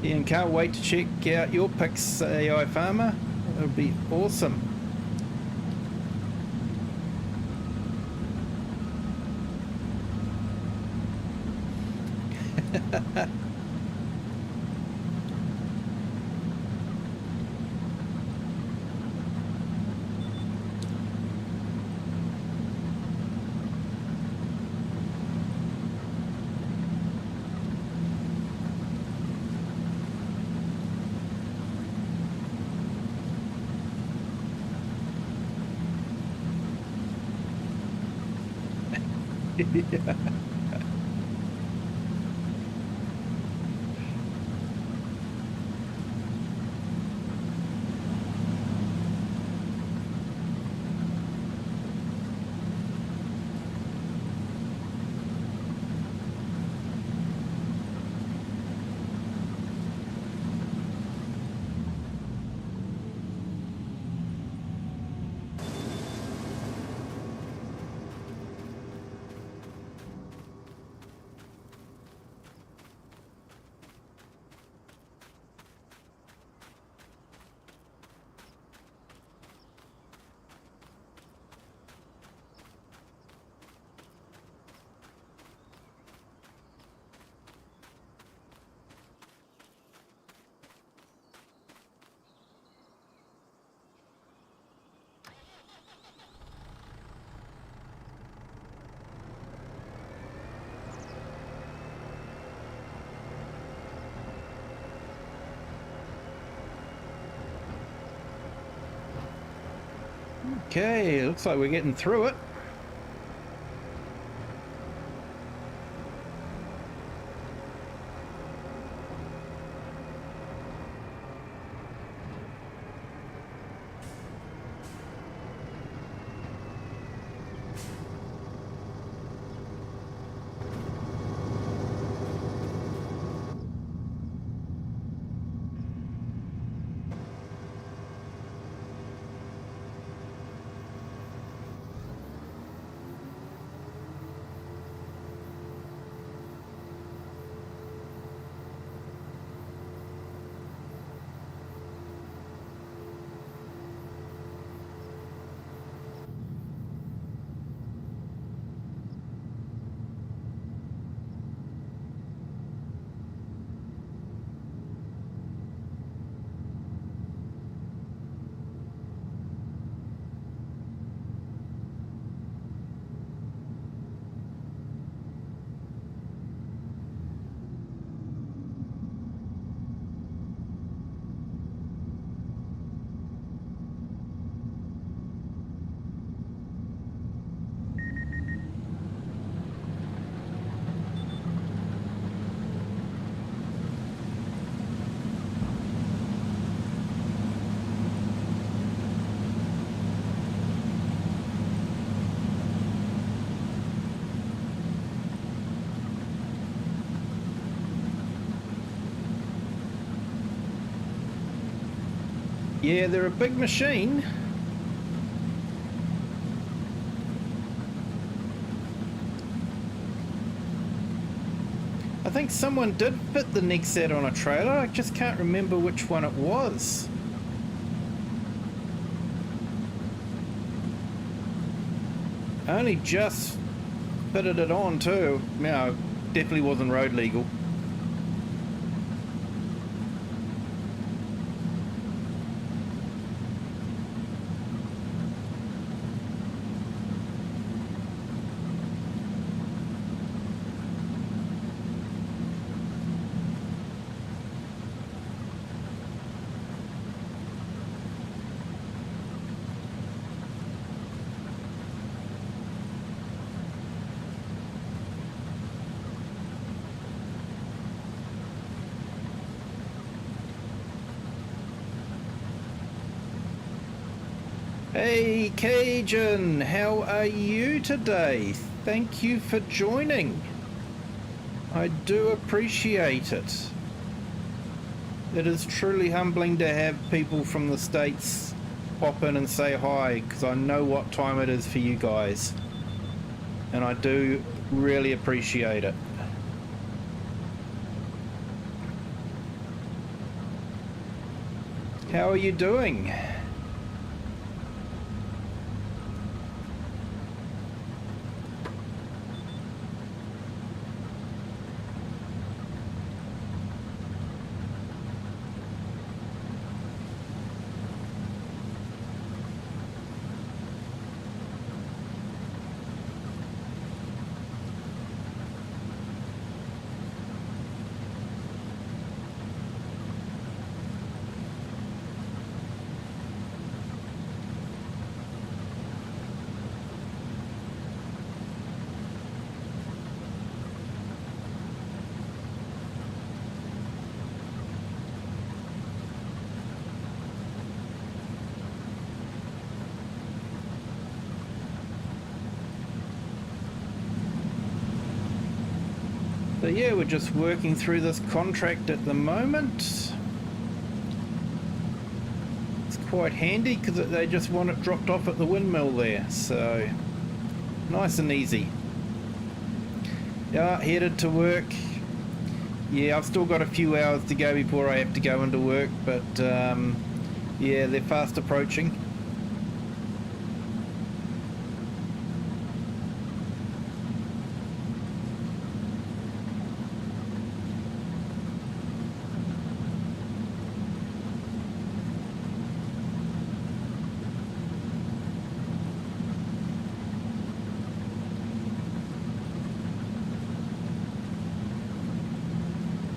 And can't wait to check out your pics, AI Farmer. It'll be awesome. Yeah. Okay, looks like we're getting through it. Yeah, they're a big machine. I think someone did fit the Nexat on a trailer. I just can't remember which one it was. I only just fitted it on too. No, definitely wasn't road legal. Hey Cajun, how are you today? Thank you for joining. I do appreciate it. It is truly humbling to have people from the States pop in and say hi, because I know what time it is for you guys. And I do really appreciate it. How are you doing? So yeah, we're just working through this contract at the moment. It's quite handy because they just want it dropped off at the windmill there, so nice and easy. Yeah, headed to work. Yeah, I've still got a few hours to go before I have to go into work, but yeah, they're fast approaching.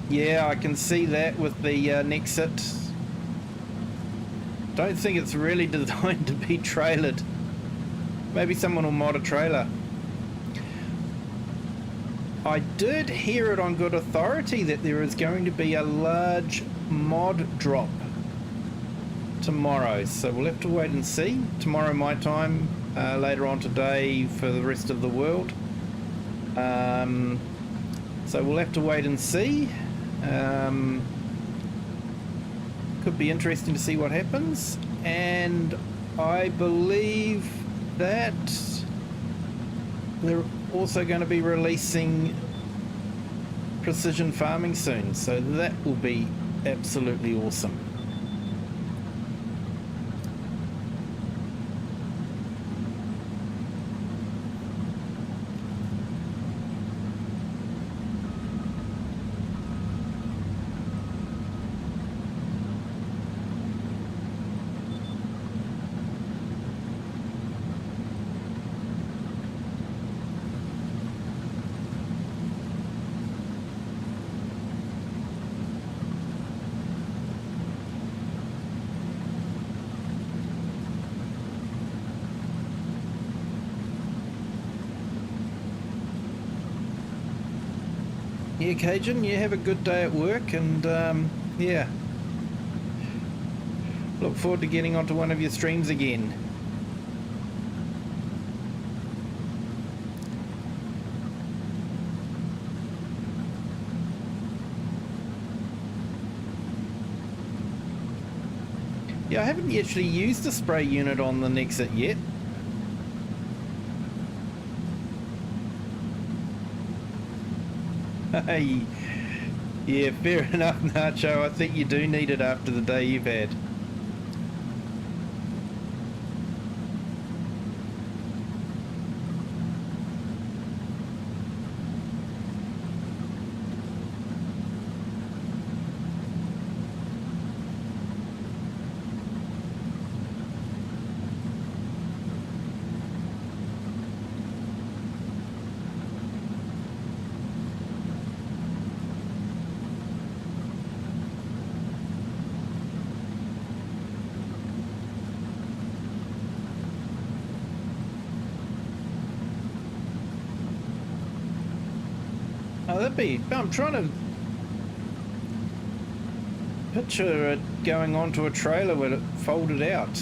Yeah, I can see that with the Nexat. Don't think it's really designed to be trailered. Maybe someone will mod a trailer. I did hear it on good authority that there is going to be a large mod drop tomorrow, so we'll have to wait and see. Tomorrow my time, later on today for the rest of the world. So we'll have to wait and see. Could be interesting to see what happens. And I believe that they're also going to be releasing precision farming soon, so that will be absolutely awesome. Yeah, Cajun, you have a good day at work, and yeah, look forward to getting onto one of your streams again. Yeah, I haven't actually used the spray unit on the Nexit yet. Hey, yeah, fair enough, Nacho. I think you do need it after the day you've had. Oh, that'd be... I'm trying to picture it going onto a trailer with it folded out.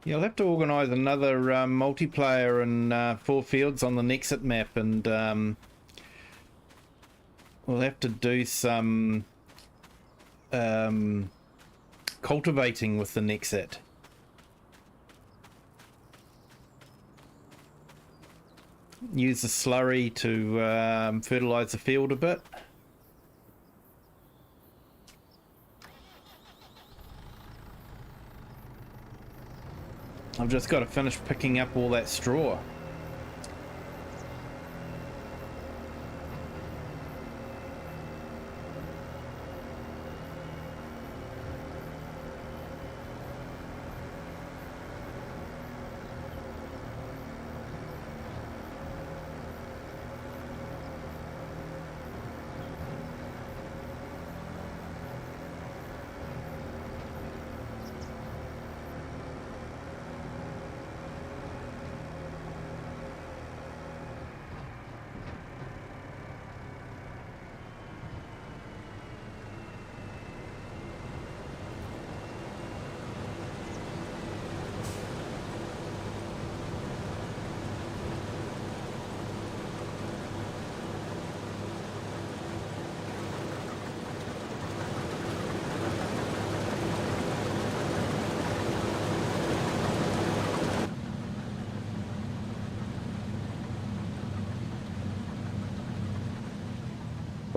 Yeah, I'll have to organise another multiplayer and 4 fields on the Nexit map, and we'll have to do some cultivating with the Nexit. Use the slurry to fertilise the field a bit. I've just got to finish picking up all that straw.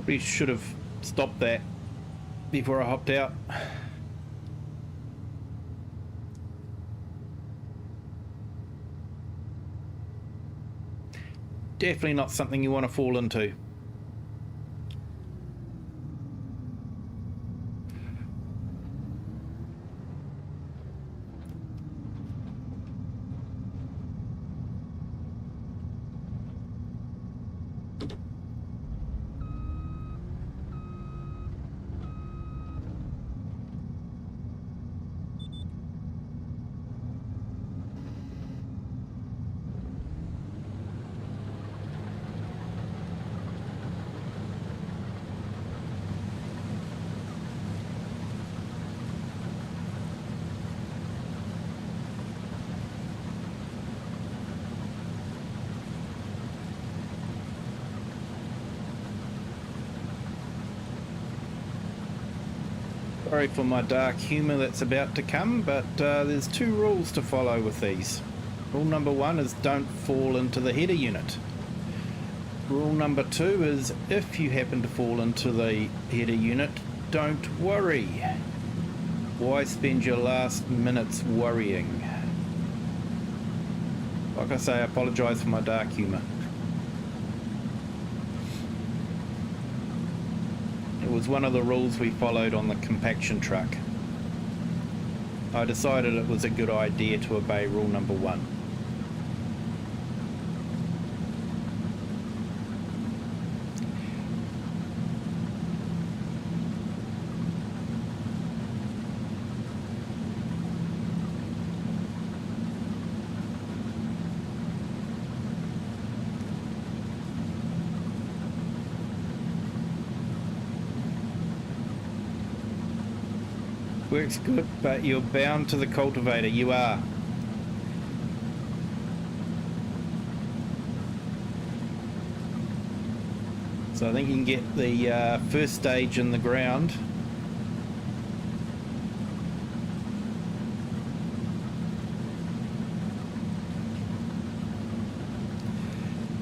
Probably should have stopped that before I hopped out. Definitely not something you want to fall into. Sorry for my dark humour that's about to come, but there's two rules to follow with these. Rule number one is don't fall into the header unit. Rule number two is if you happen to fall into the header unit, don't worry. Why spend your last minutes worrying? Like I say, I apologise for my dark humour. It was one of the rules we followed on the compaction truck. I decided it was a good idea to obey rule number one. Works good, but you're bound to the cultivator. You are. So I think you can get the first stage in the ground.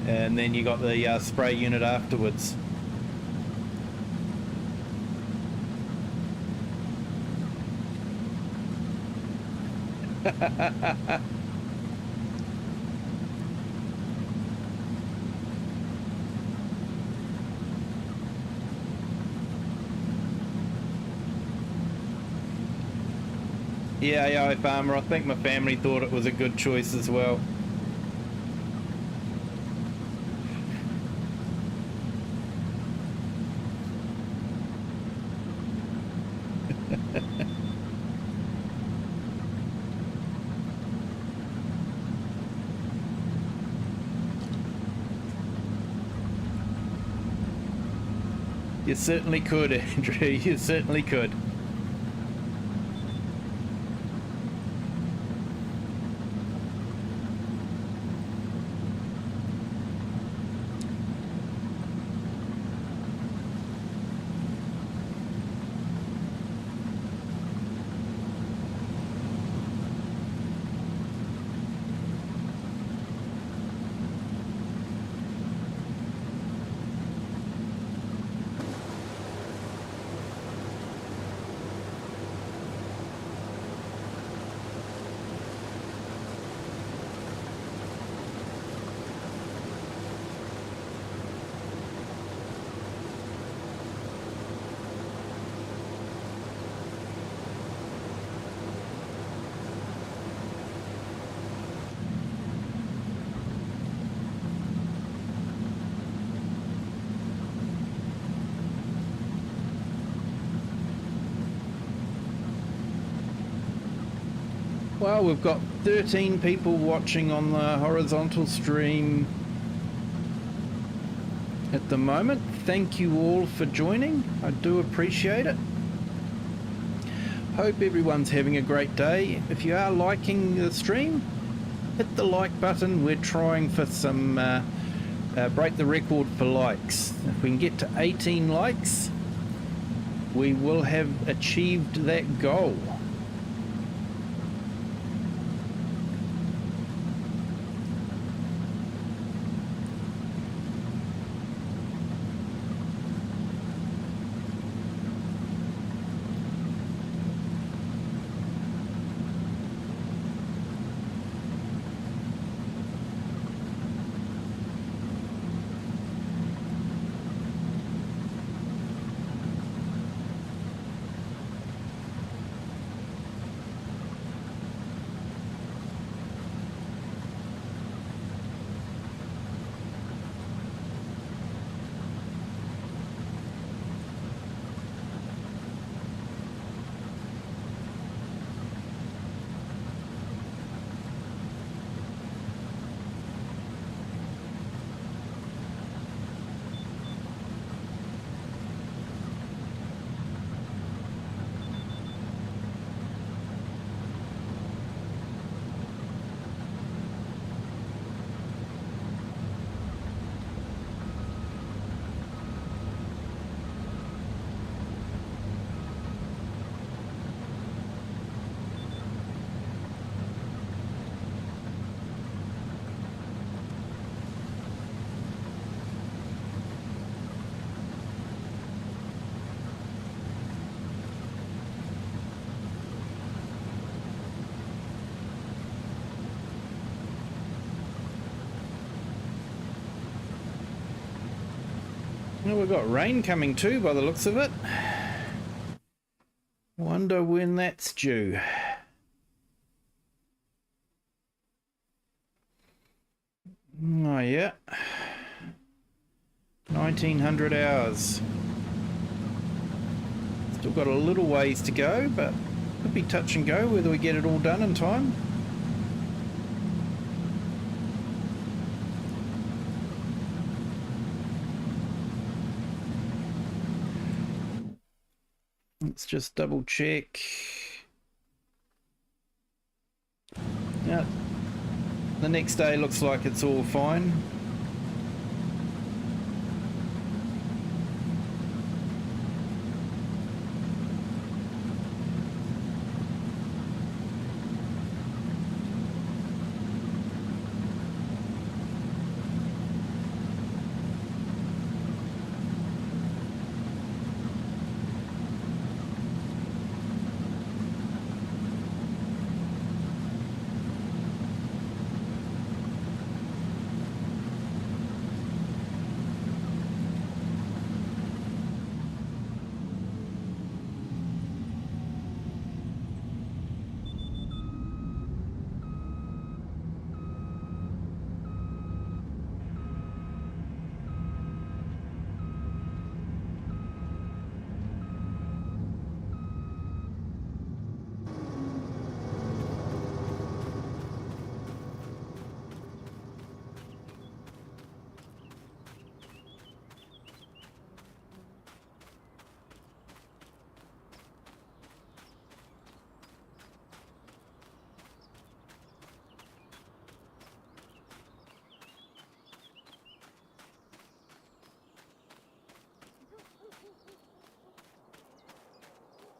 And then you got the spray unit afterwards. Yeah, farmer. I think my family thought it was a good choice as well. You certainly could, Andrew. You certainly could. Well, we've got 13 people watching on the horizontal stream at the moment. Thank you all for joining. I do appreciate it. Hope everyone's having a great day. If you are liking the stream, hit the like button. We're trying for some break the record for likes. If we can get to 18 likes, we will have achieved that goal. Well, we've got rain coming too by the looks of it. Wonder when that's due. Oh yeah. 1900 hours. Still got a little ways to go, but could be touch and go whether we get it all done in time. Let's just double check. Yeah, the next day looks like it's all fine.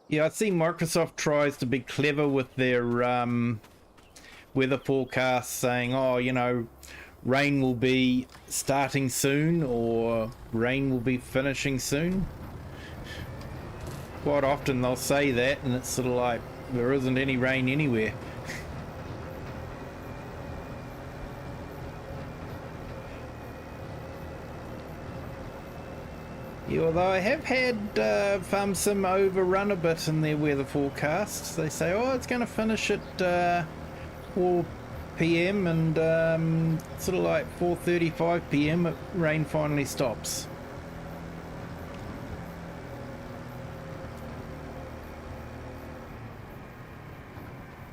Yeah, I see Microsoft tries to be clever with their weather forecasts, saying, oh, you know, rain will be starting soon or rain will be finishing soon. Quite often they'll say that and it's sort of like there isn't any rain anywhere. Yeah, although I have had Farm Sim overrun a bit in their weather forecasts. They say, oh, it's going to finish at 4 p.m. and sort of like 4:35 p.m. rain finally stops.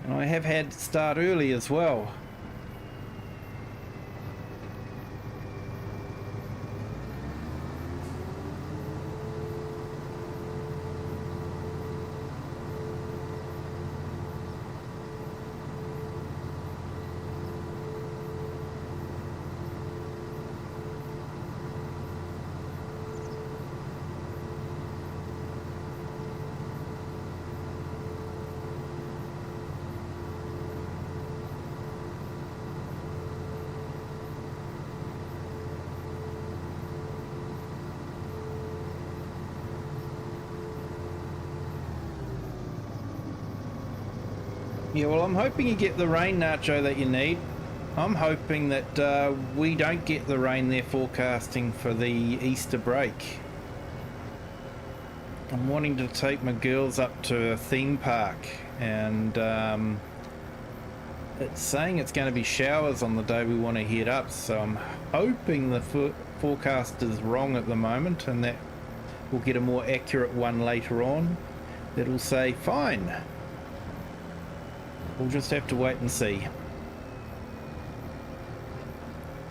And I have had to start early as well. Yeah, well, I'm hoping you get the rain, Nacho, that you need. I'm hoping that we don't get the rain they're forecasting for the Easter break. I'm wanting to take my girls up to a theme park, and it's saying it's going to be showers on the day we want to head up, so I'm hoping the forecast is wrong at the moment and that we'll get a more accurate one later on that'll say fine. We'll just have to wait and see.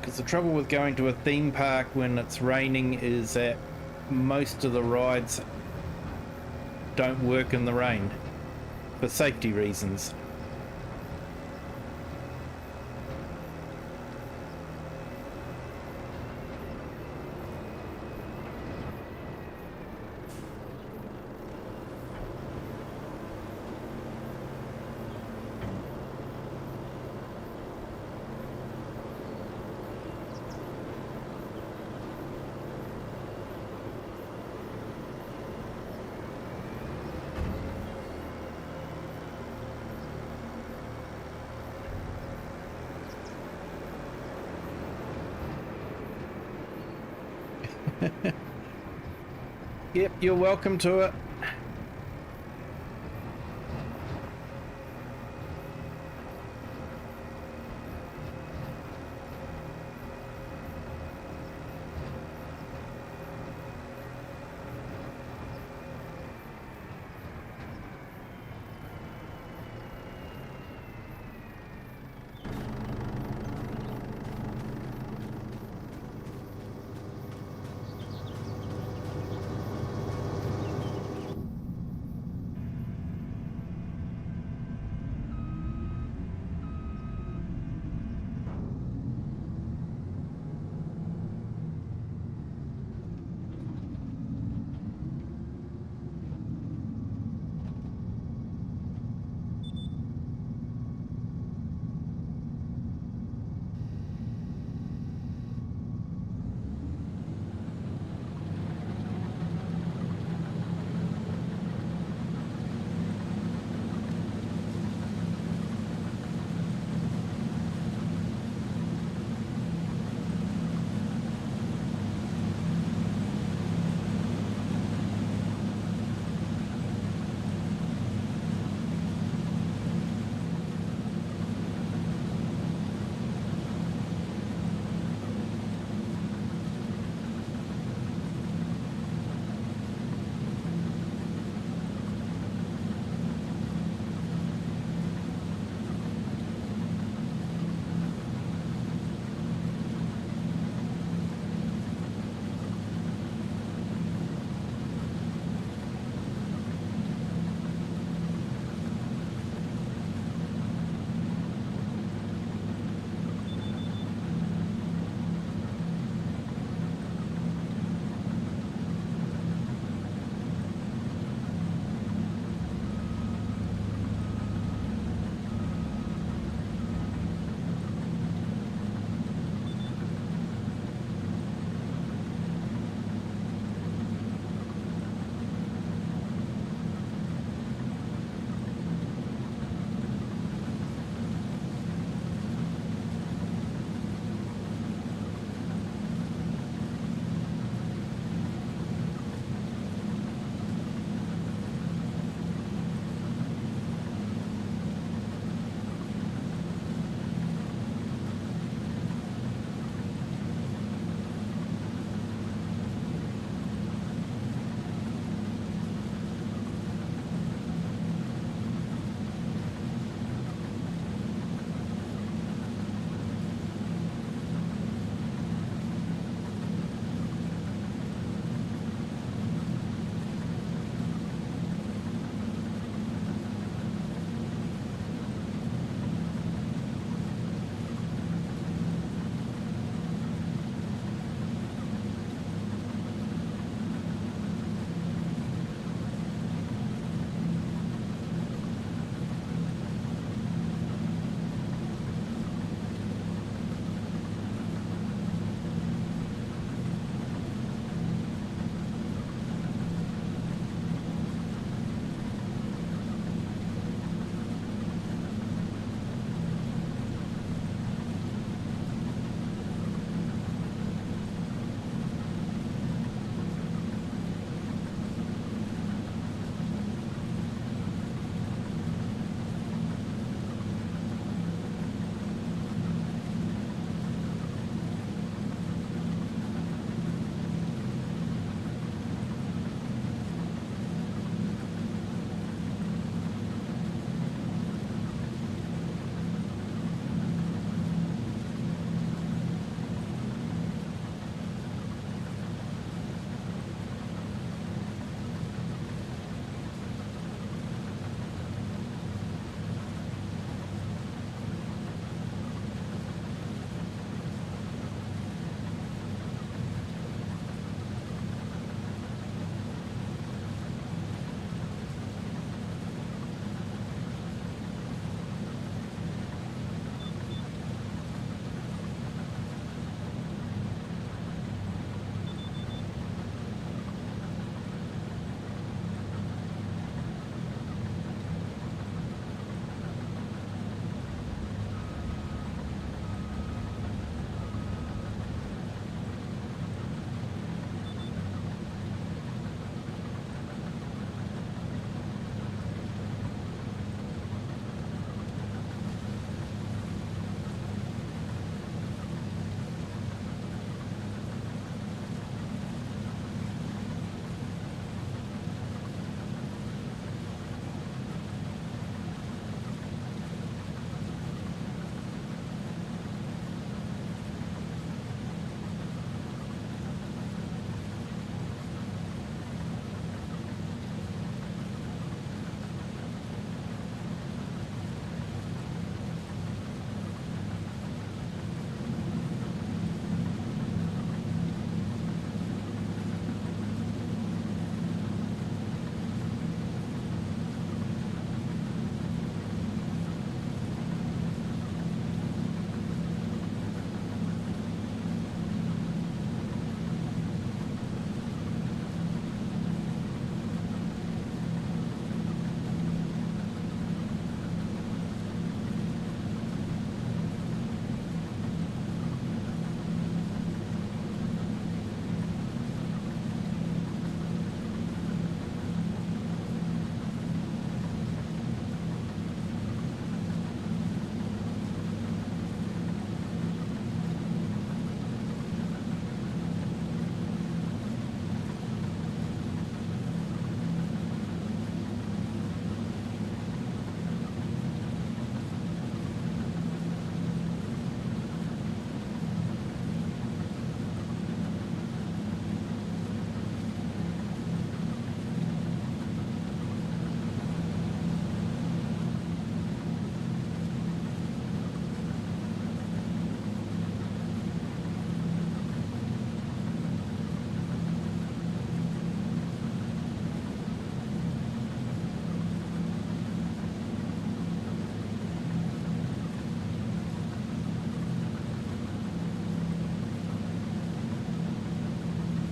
Because the trouble with going to a theme park when it's raining is that most of the rides don't work in the rain for safety reasons. Yep, you're welcome to it.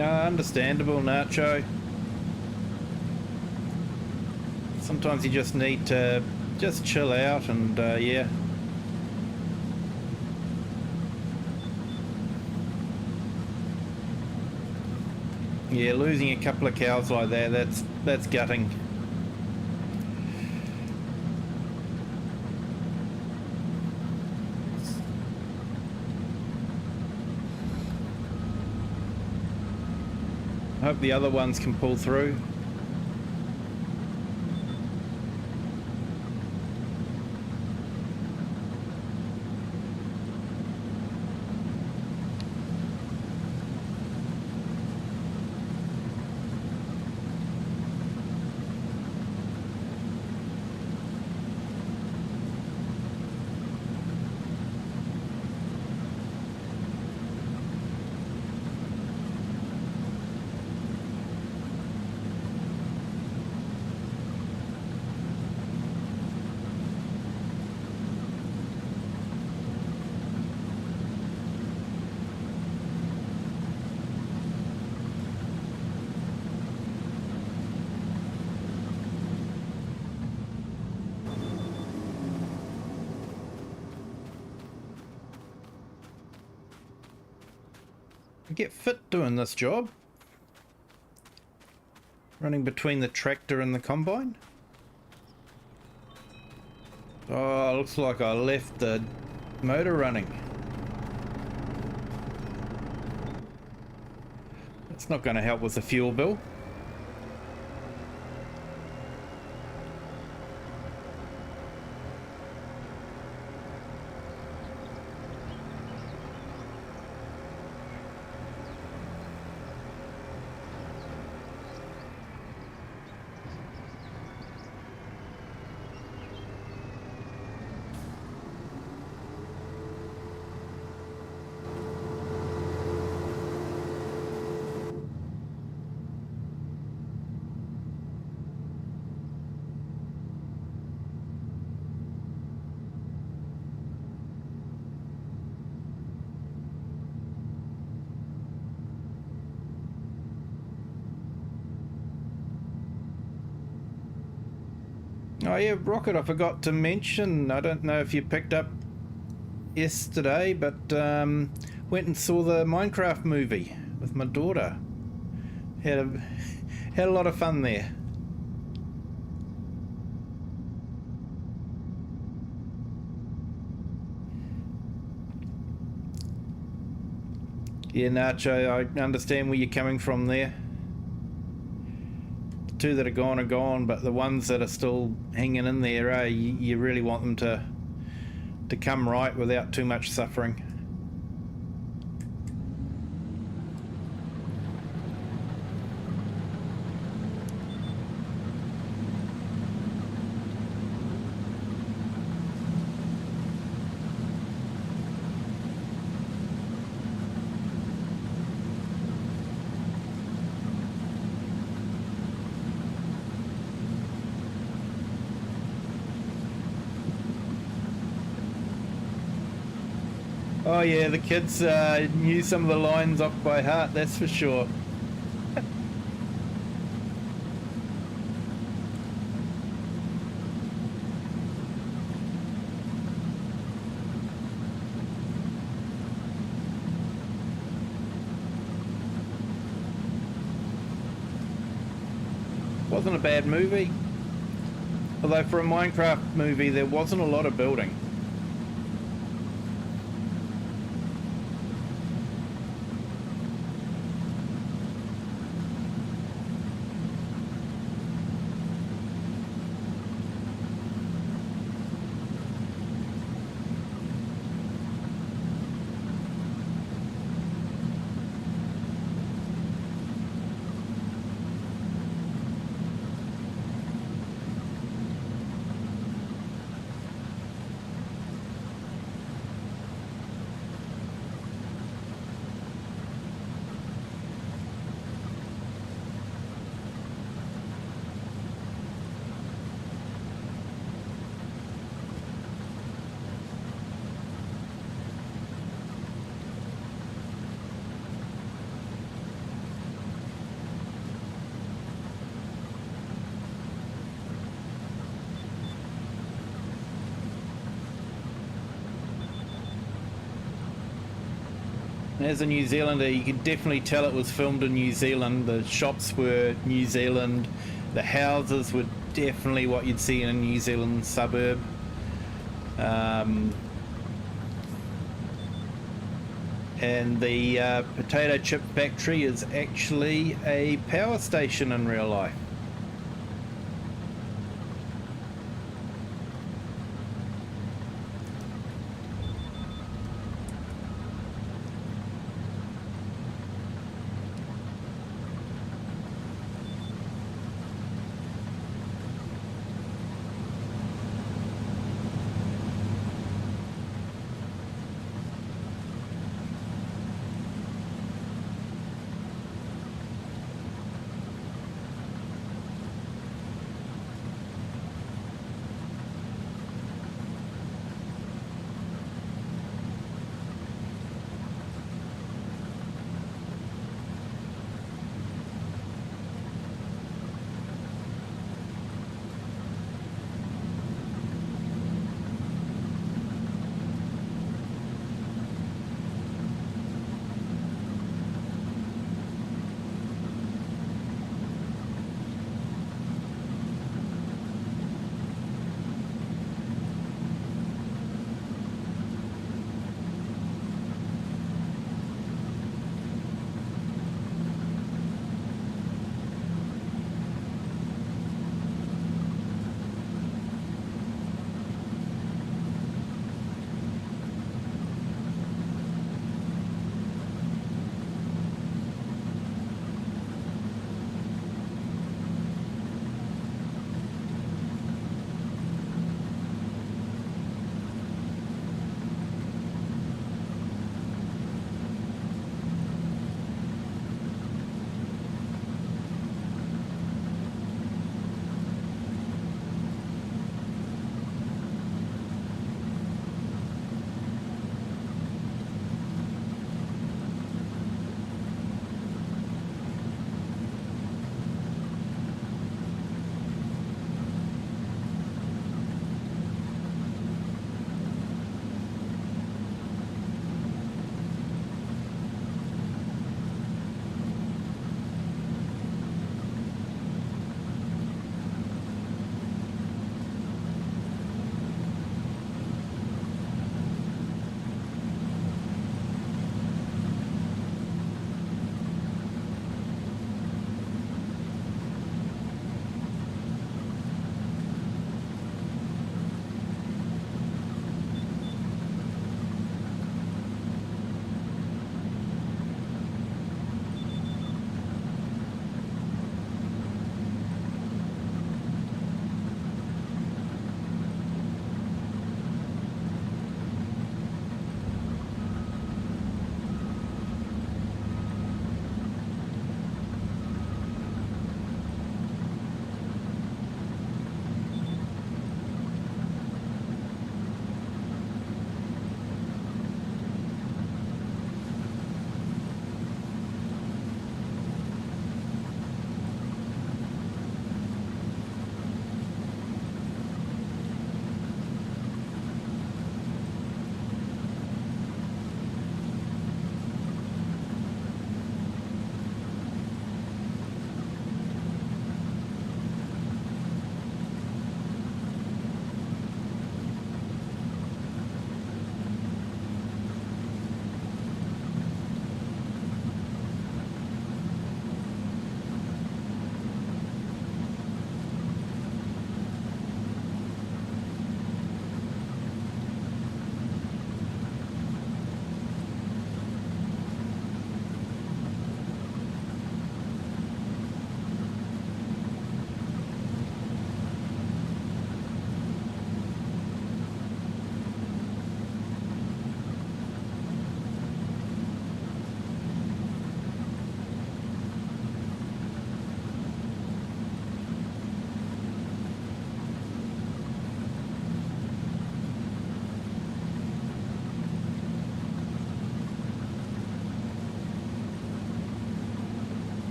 Understandable, Nacho. Sometimes you just need to just chill out and, yeah. Yeah, losing a couple of cows like that, that's gutting. I hope the other ones can pull through. I get fit doing this job. Running between the tractor and the combine. Oh, looks like I left the motor running. That's not going to help with the fuel bill. Oh yeah, Rocket, I forgot to mention, I don't know if you picked up yesterday, but went and saw the Minecraft movie with my daughter. Had a lot of fun there. Yeah, Nacho, I understand where you're coming from there. Two that are gone, but the ones that are still hanging in there, you really want them to come right without too much suffering. Oh yeah, the kids knew some of the lines off by heart, that's for sure. Wasn't a bad movie. Although for a Minecraft movie there wasn't a lot of building. As a New Zealander, you could definitely tell it was filmed in New Zealand. The shops were New Zealand. The houses were definitely what you'd see in a New Zealand suburb. And the potato chip factory is actually a power station in real life.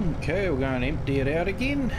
Okay, we're going to empty it out again.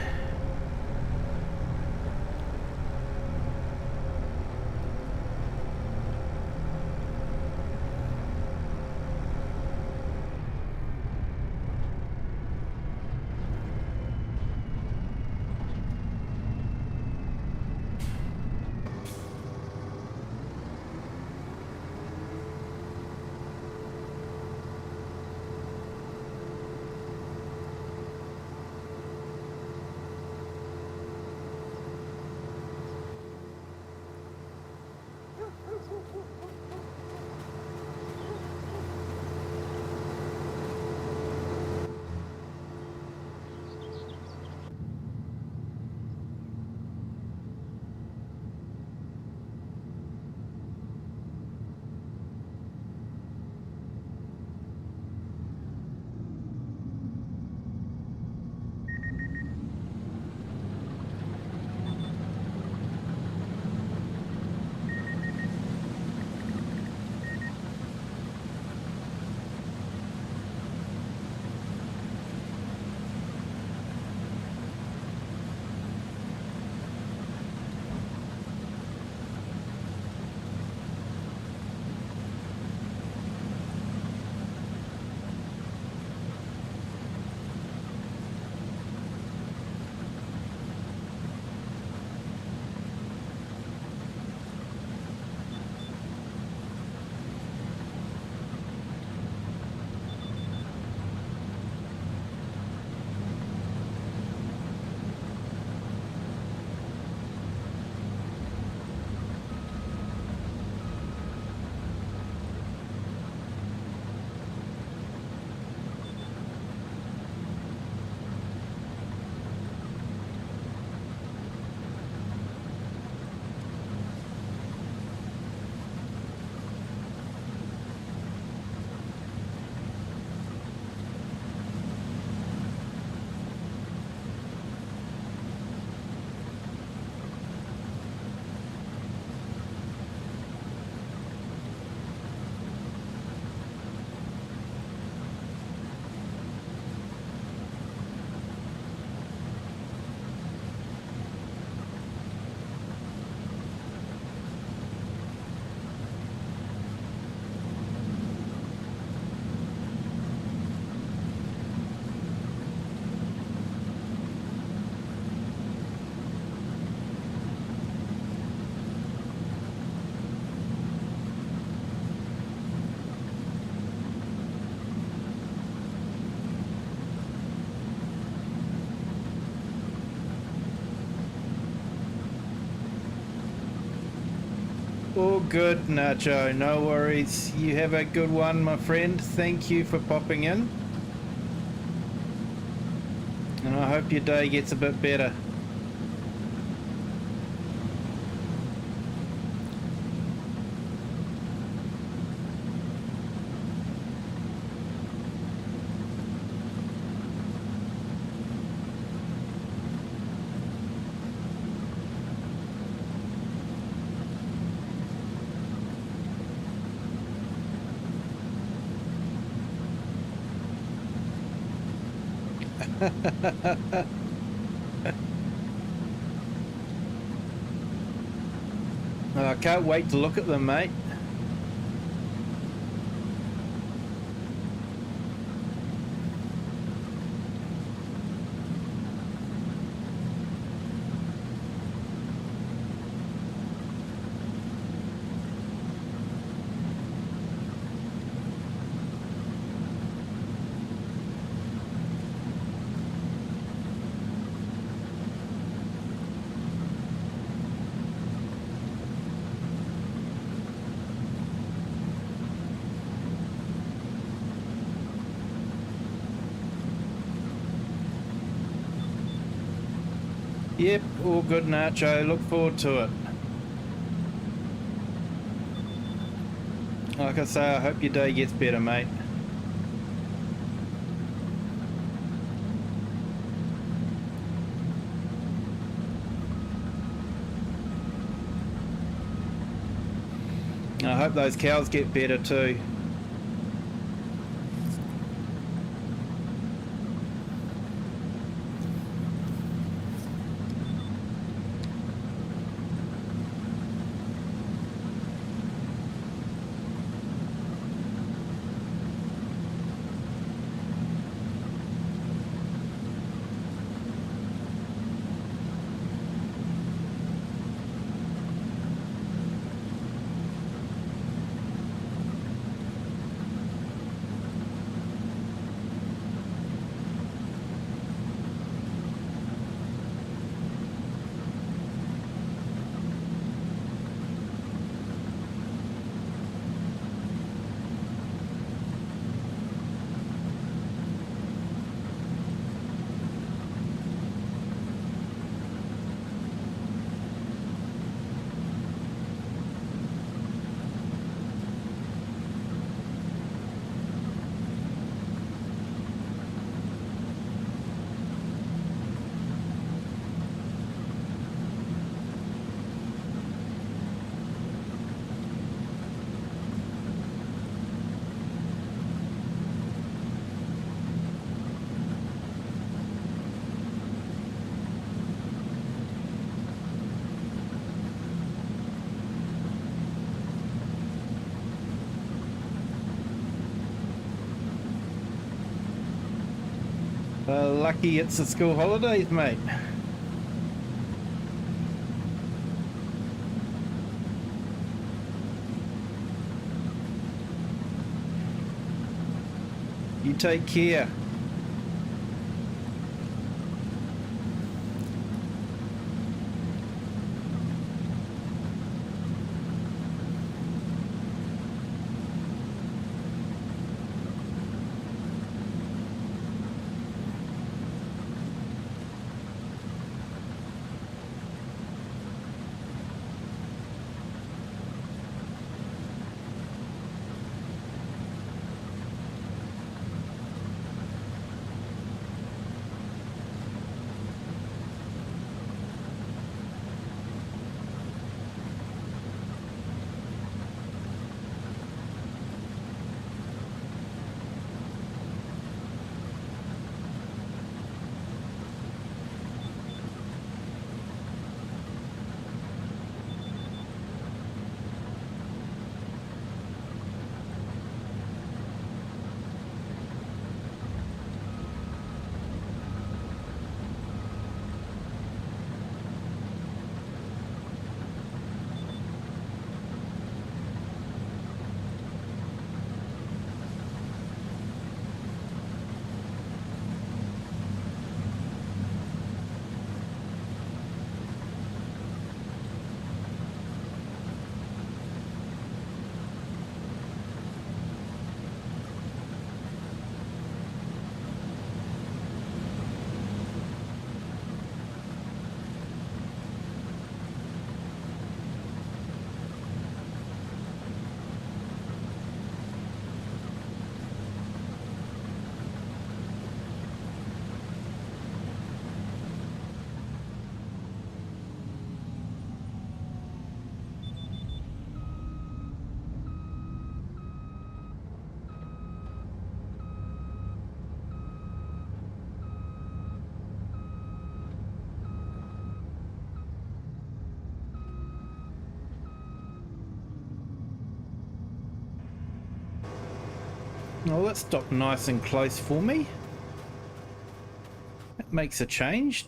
All good, Nacho. No worries. You have a good one, my friend. Thank you for popping in. And I hope your day gets a bit better. I can't wait to look at them, mate. Yep, all good, Nacho. Look forward to it. Like I say, I hope your day gets better, mate. I hope those cows get better too. Lucky it's the school holidays, mate. You take care. Well, let's stop nice and close for me. That makes a change.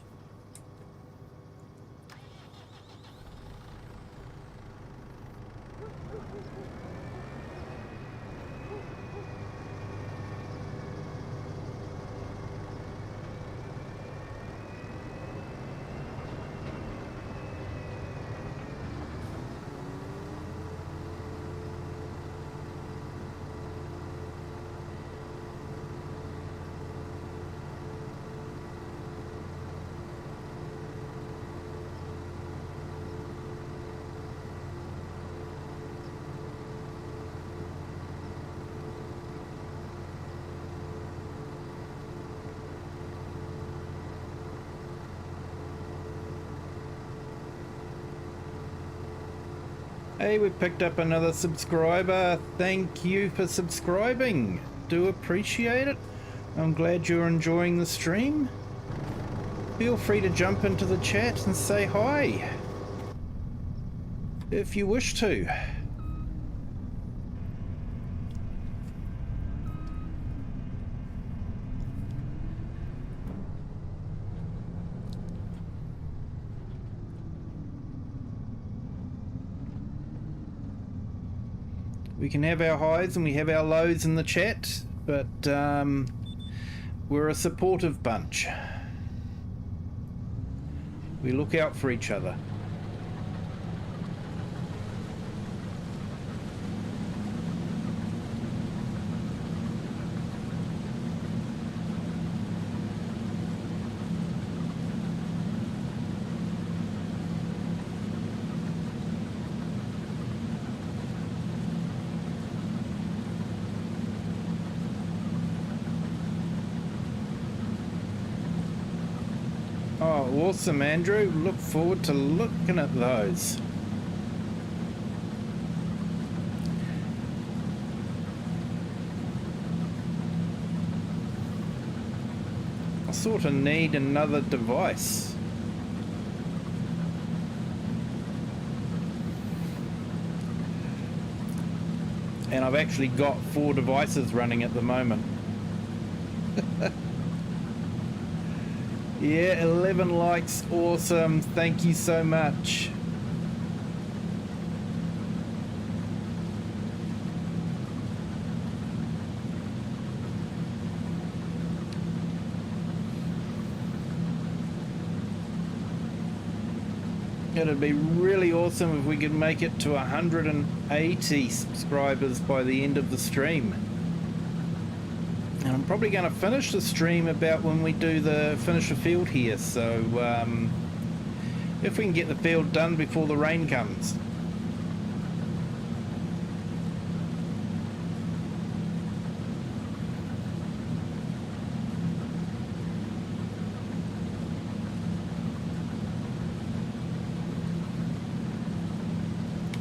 Hey, we picked up another subscriber. Thank you for subscribing. Do appreciate it. I'm glad you're enjoying the stream. Feel free to jump into the chat and say hi if you wish to. We can have our highs and we have our lows in the chat, but we're a supportive bunch. We look out for each other. Oh, awesome, Andrew. Look forward to looking at those. I sort of need another device. And I've actually got 4 devices running at the moment. Yeah, 11 likes. Awesome. Thank you so much. It'd be really awesome if we could make it to 180 subscribers by the end of the stream. And I'm probably going to finish the stream about when we do finish the field here. So if we can get the field done before the rain comes.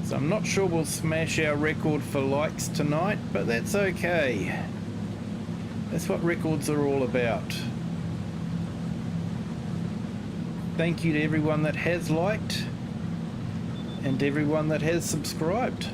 So I'm not sure we'll smash our record for likes tonight, but that's okay. That's what records are all about. Thank you to everyone that has liked and everyone that has subscribed.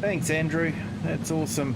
Thanks, Andrew. That's awesome.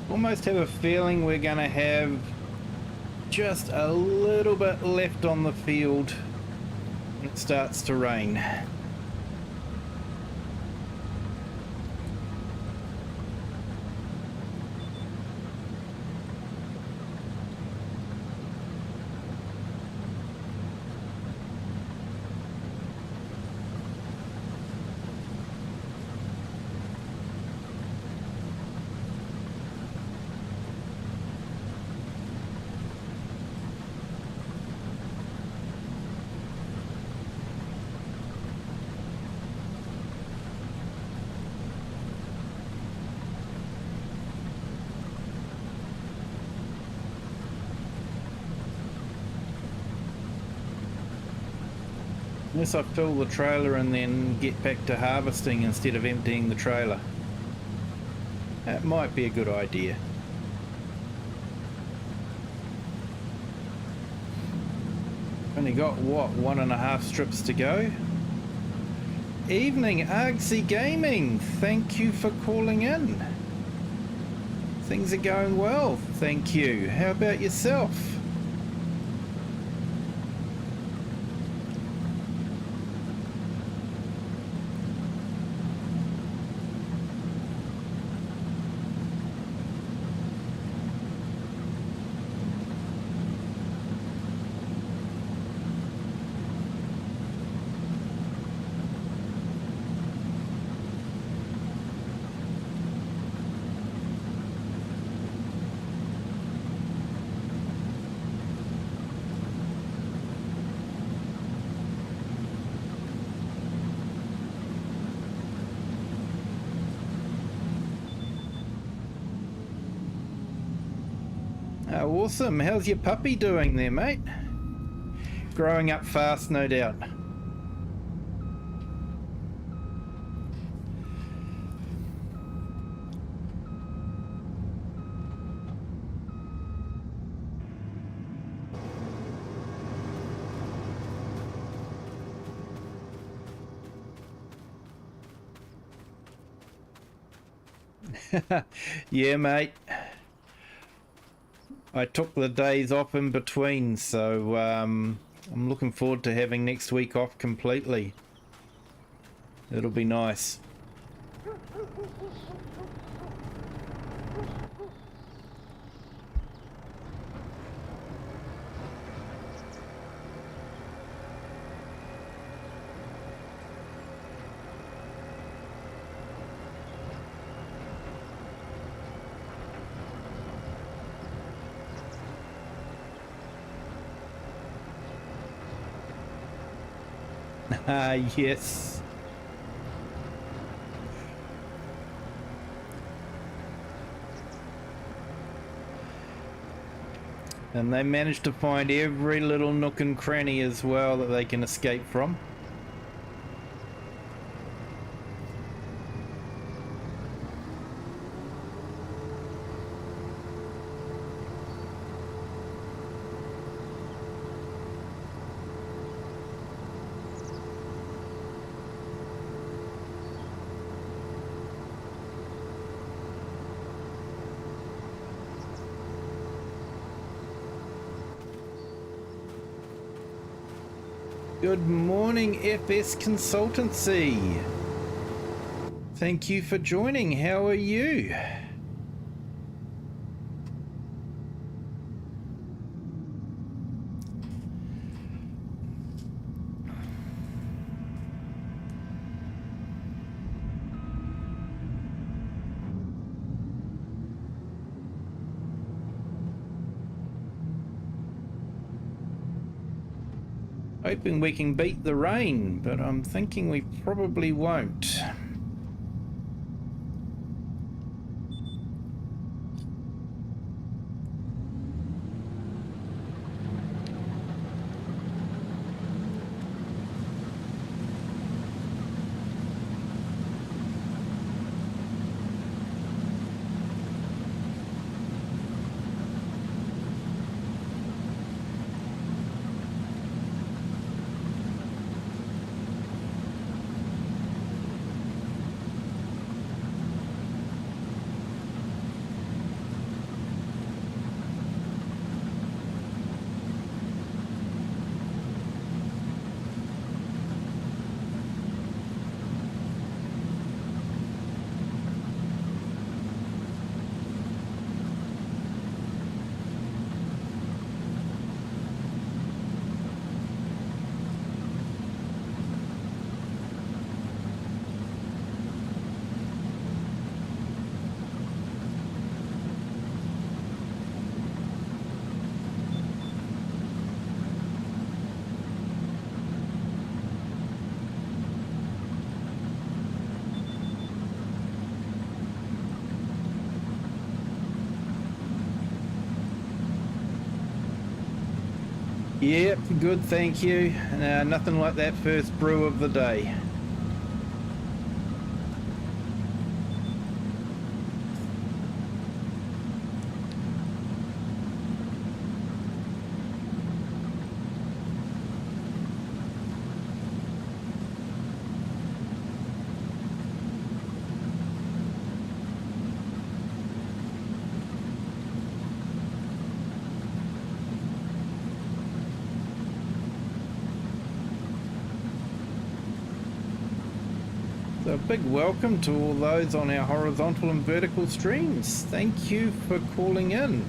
Almost have a feeling we're going to have just a little bit left on the field when it starts to rain. Unless I fill the trailer and then get back to harvesting instead of emptying the trailer. That might be a good idea. Only got, what, 1.5 strips to go? Evening, Argsy Gaming. Thank you for calling in. Things are going well, thank you. How about yourself? Awesome. How's your puppy doing there, mate? Growing up fast, no doubt. Yeah, mate. I took the days off in between, so I'm looking forward to having next week off completely. It'll be nice. Ah, yes. And they managed to find every little nook and cranny as well that they can escape from. Good morning, FS Consultancy. Thank you for joining. How are you? Hoping we can beat the rain, but I'm thinking we probably won't. Yep, good, thank you. Nothing like that first brew of the day. So a big welcome to all those on our horizontal and vertical streams. Thank you for calling in.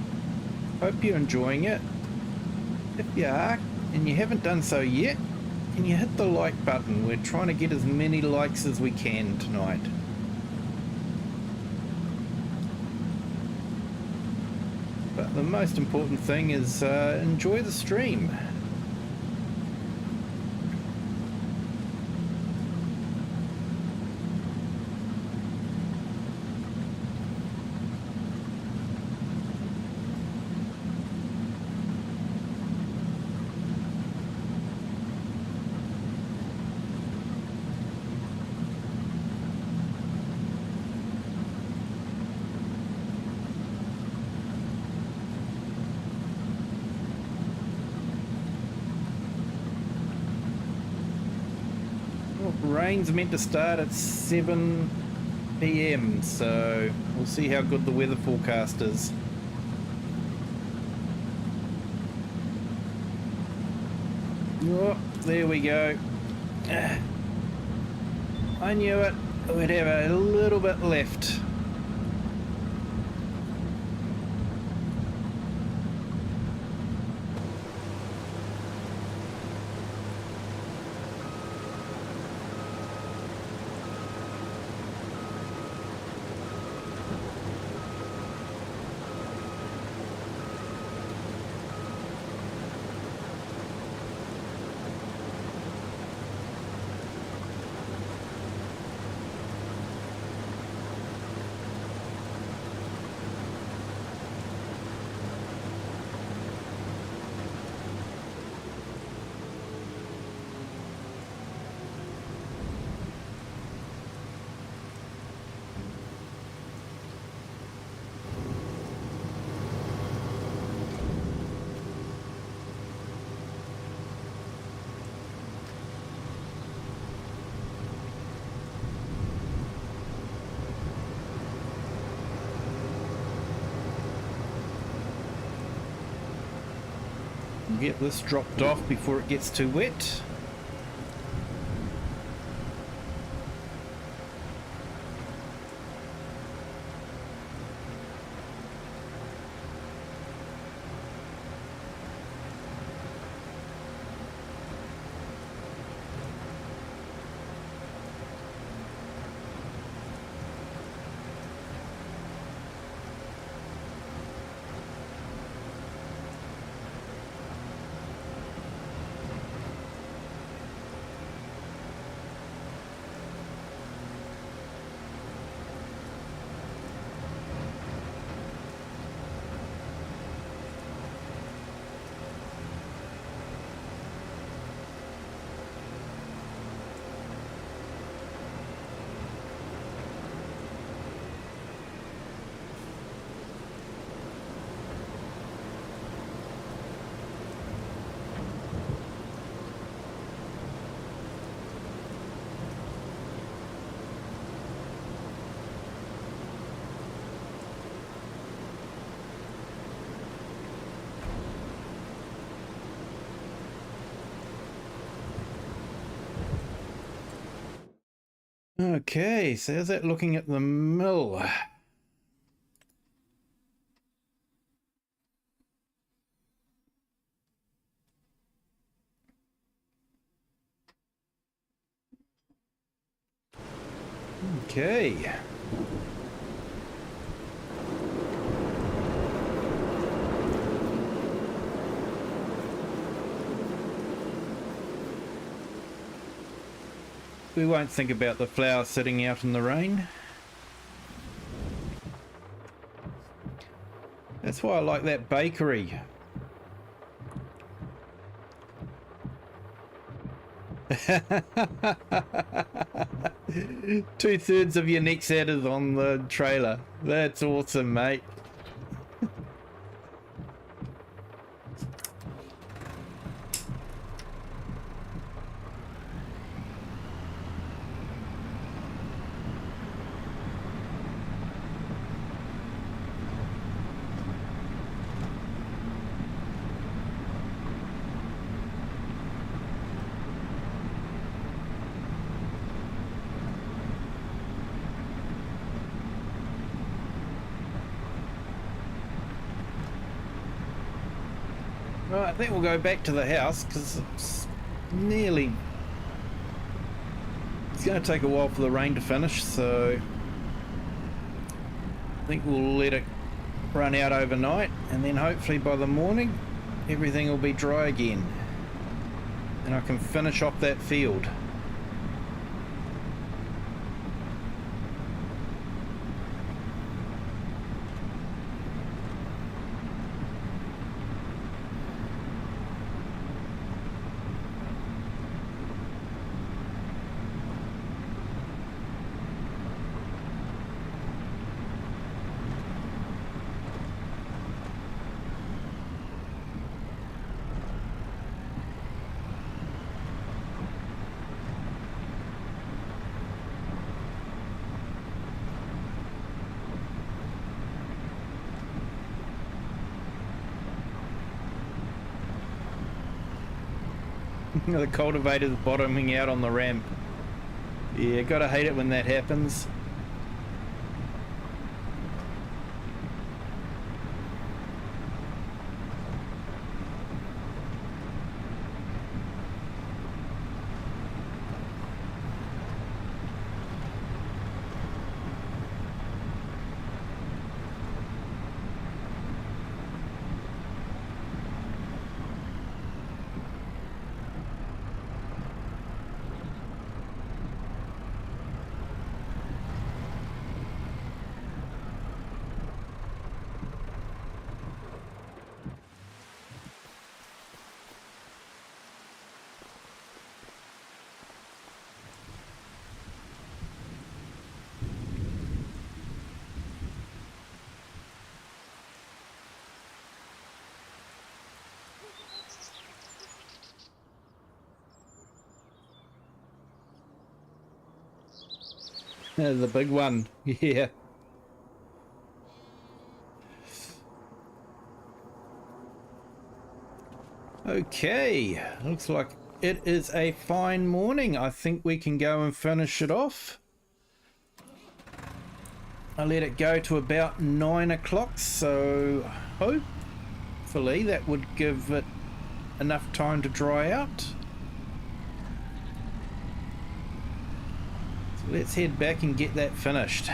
Hope you're enjoying it. If you are, and you haven't done so yet, can you hit the like button? We're trying to get as many likes as we can tonight. But the most important thing is enjoy the stream. Rain's meant to start at 7 PM, so we'll see how good the weather forecast is. Oh, there we go. I knew it. We'd have a little bit left. Get this dropped off before it gets too wet. Okay, so how's that looking at the mill? Okay. We won't think about the flour sitting out in the rain. That's why I like that bakery. Two-thirds of your next ad is on the trailer. That's awesome, mate. Right, I think we'll go back to the house because it's going to take a while for the rain to finish, so I think we'll let it run out overnight, and then hopefully by the morning everything will be dry again and I can finish off that field. The cultivator's bottoming out on the ramp. Yeah, gotta hate it when that happens. The big one, yeah. Okay, looks like it is a fine morning. I think we can go and finish it off. I let it go to about 9 o'clock, so hopefully that would give it enough time to dry out. Let's head back and get that finished.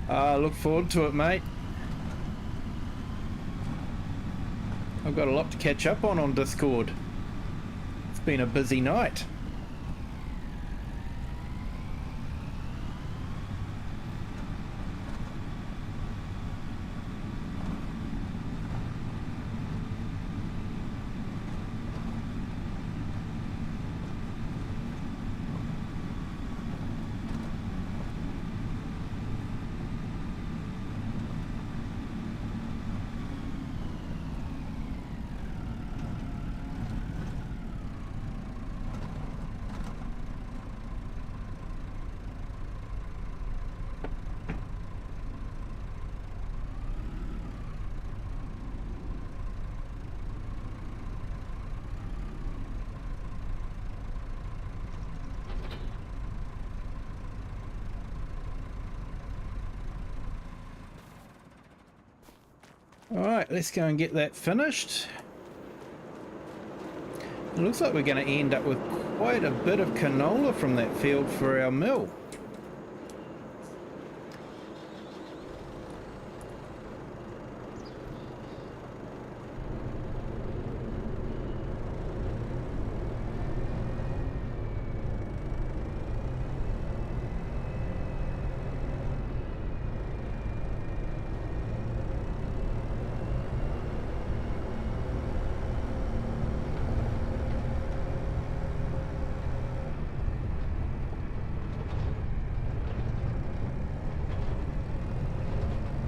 I look forward to it, mate. I've got a lot to catch up on Discord. It's been a busy night. Alright, let's go and get that finished. It looks like we're going to end up with quite a bit of canola from that field for our mill.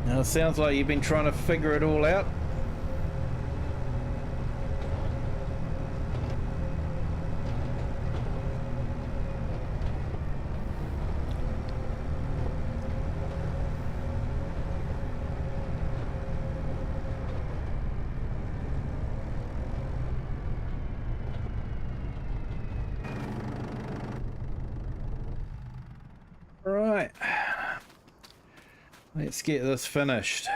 Now it sounds like you've been trying to figure it all out. Right. Let's get this finished.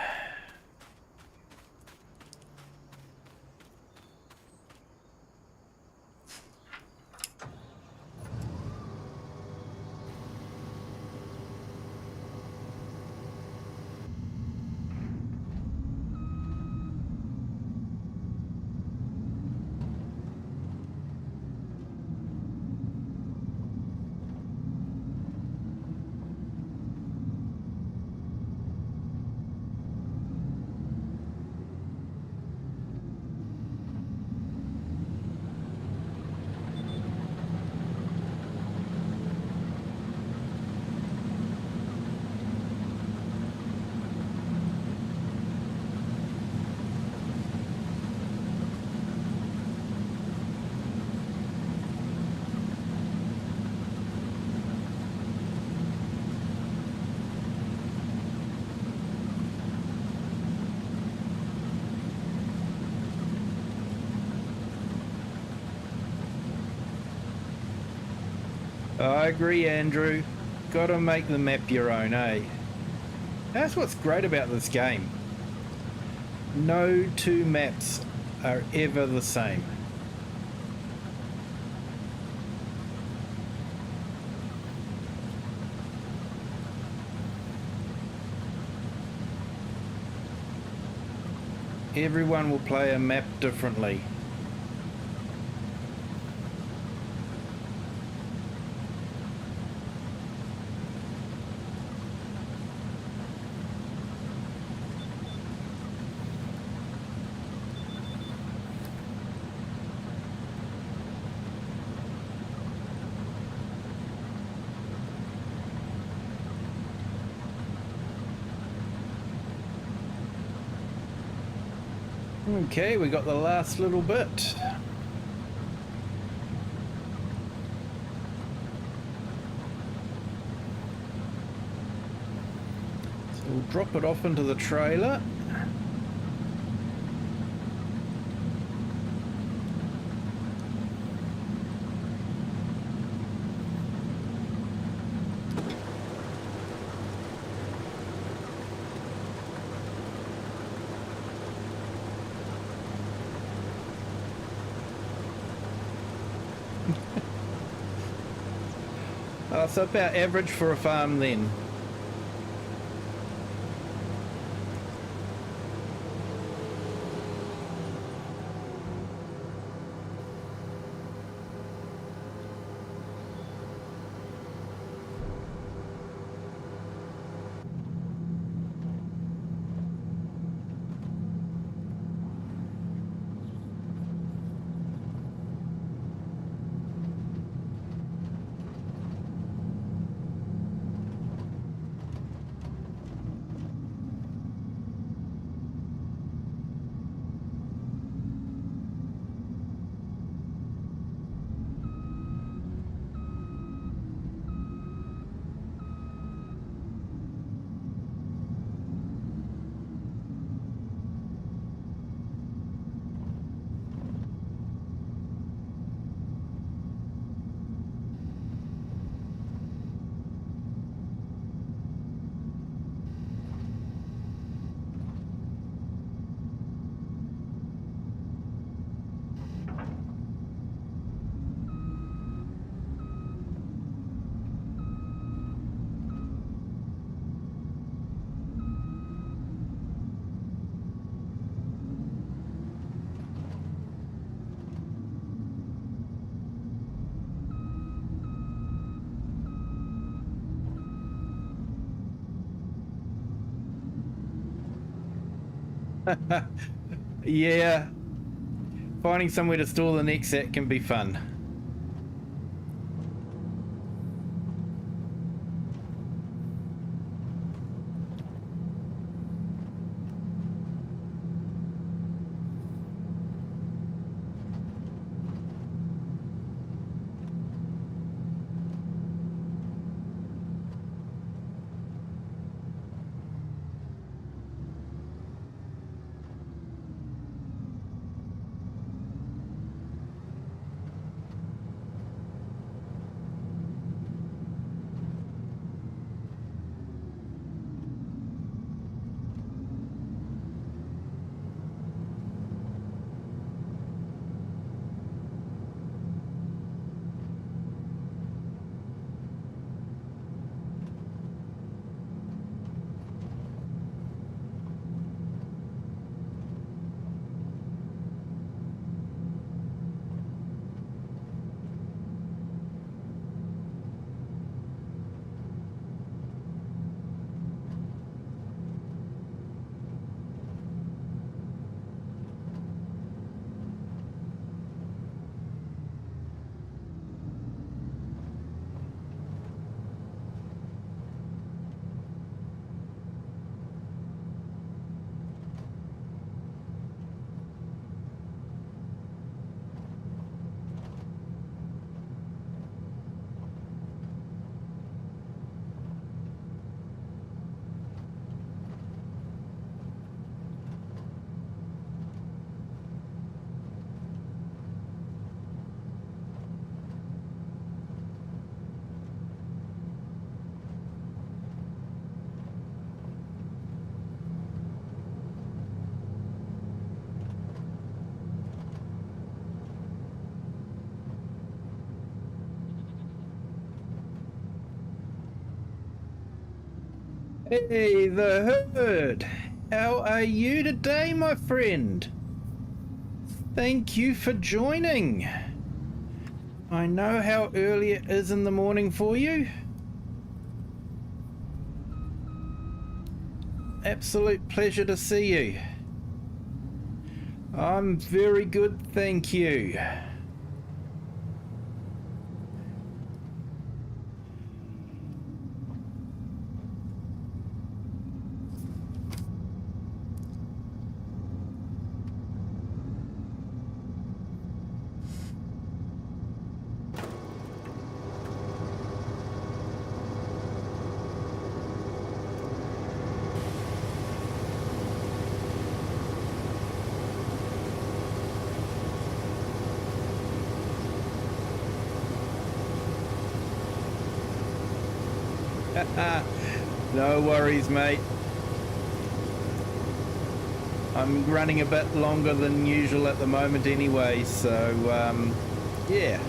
I agree, Andrew. Gotta make the map your own, eh? That's what's great about this game. No two maps are ever the same. Everyone will play a map differently. Okay, we got the last little bit. So we'll drop it off into the trailer. So about average for a farm then. Yeah, finding somewhere to store the next set can be fun. Hey, the herd! How are you today, my friend? Thank you for joining. I know how early it is in the morning for you. Absolute pleasure to see you. I'm very good, thank you. No worries, mate. I'm running a bit longer than usual at the moment anyway, so yeah.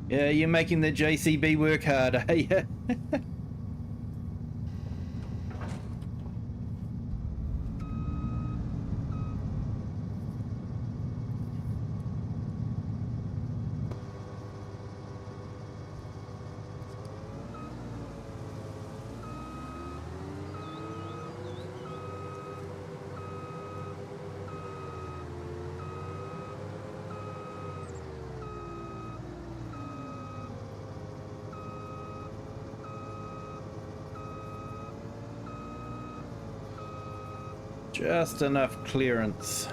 Yeah, you're making the JCB work hard, are you? Just enough clearance.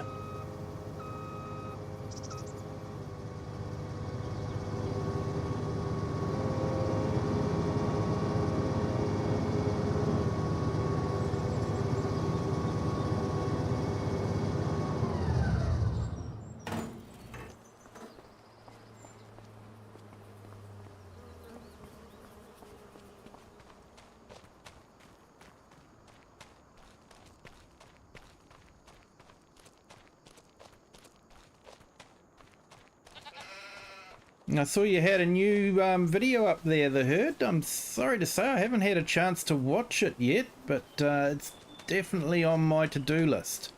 I saw you had a new video up there, The Herd. I'm sorry to say I haven't had a chance to watch it yet, but it's definitely on my to-do list.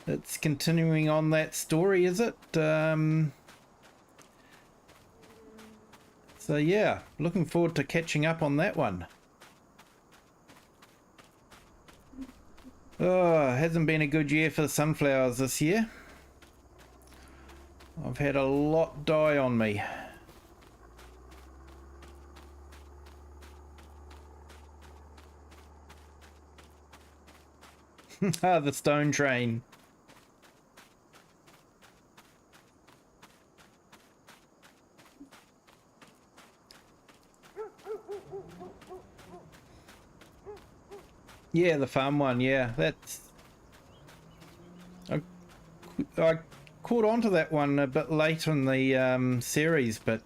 It's continuing on that story, is it? So yeah, looking forward to catching up on that one. Oh, it hasn't been a good year for the sunflowers this year. I've had a lot die on me. The stone train. Yeah, the farm one, yeah. That's... I caught on to that one a bit late in the series, but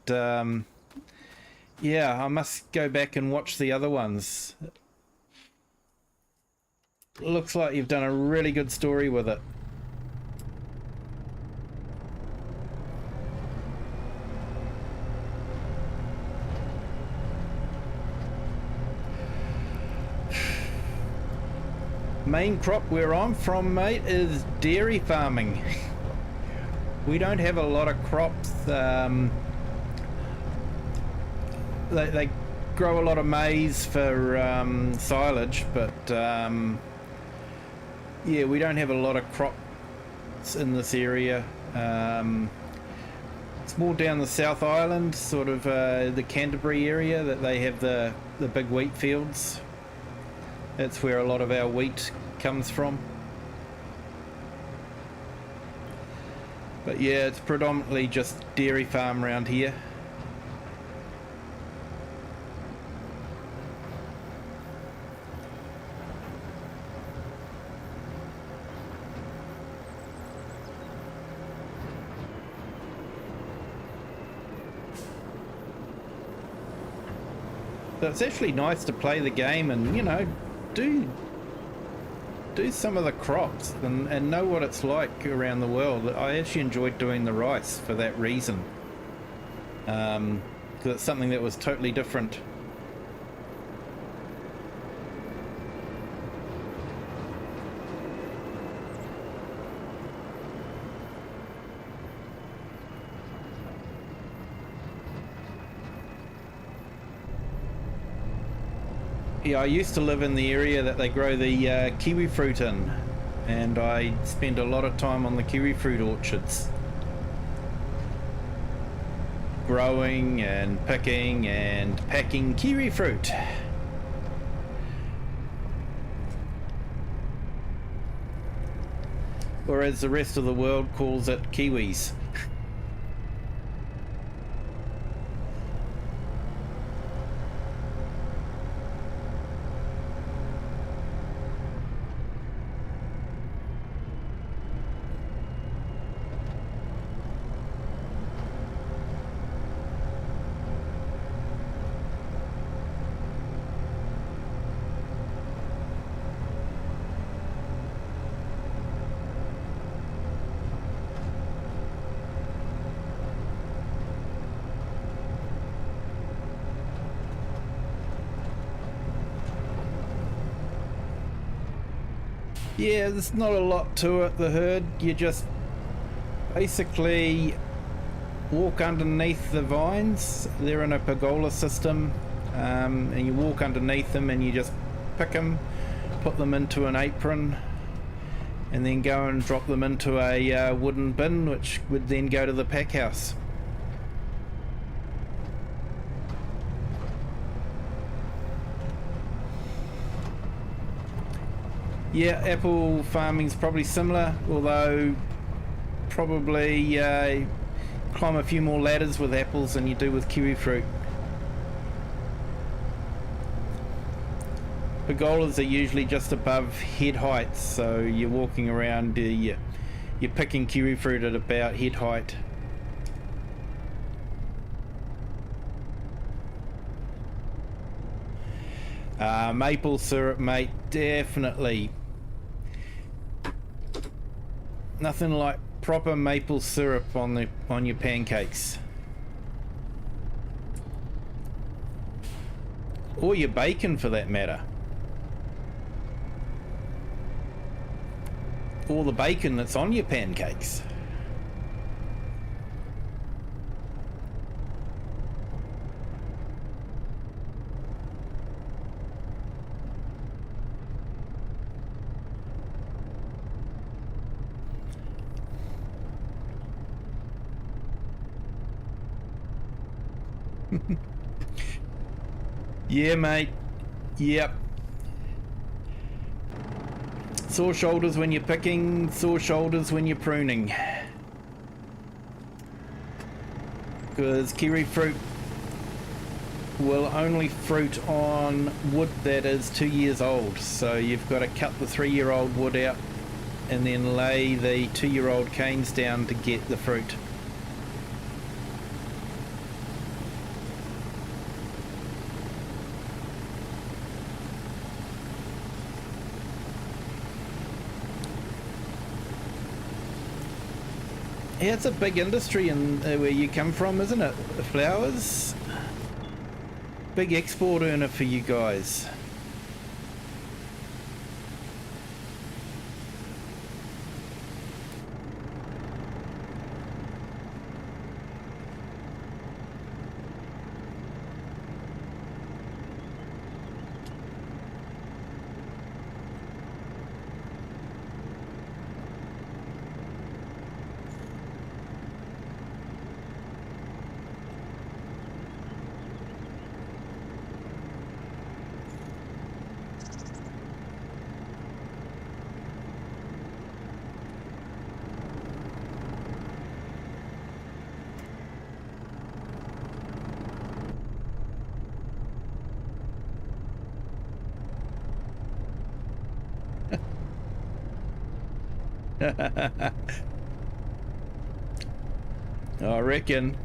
yeah, I must go back and watch the other ones. Looks like you've done a really good story with it. Main crop where I'm from, mate, is dairy farming. We don't have a lot of crops. They grow a lot of maize for silage, but yeah, we don't have a lot of crops in this area. It's more down the South Island, sort of the Canterbury area, that they have the big wheat fields. That's where a lot of our wheat comes from. But yeah, it's predominantly just dairy farm around here. So it's actually nice to play the game and, you know, do some of the crops and know what it's like around the world. I actually enjoyed doing the rice for that reason, because it's something that was totally different. Yeah, I used to live in the area that they grow the kiwi fruit in, and I spend a lot of time on the kiwi fruit orchards, growing and picking and packing kiwi fruit. Or as the rest of the world calls it, kiwis. Yeah, there's not a lot to it, the herd. You just basically walk underneath the vines. They're in a pergola system, and you walk underneath them and you just pick them, put them into an apron, and then go and drop them into a wooden bin, which would then go to the pack house. Yeah, apple farming's probably similar, although probably climb a few more ladders with apples than you do with kiwi fruit. Pergolas are usually just above head height, so you're walking around, you're picking kiwi fruit at about head height. Maple syrup, mate, definitely. Nothing like proper maple syrup on your pancakes. Or your bacon, for that matter. Or the bacon that's on your pancakes. Yeah, mate. Yep. Sore shoulders when you're picking, sore shoulders when you're pruning. Because kiwi fruit will only fruit on wood that is 2 years old. So you've got to cut the 3-year-old wood out and then lay the 2-year-old canes down to get the fruit. Yeah, it's a big industry in where you come from, isn't it? Flowers. Big export earner for you guys. I reckon.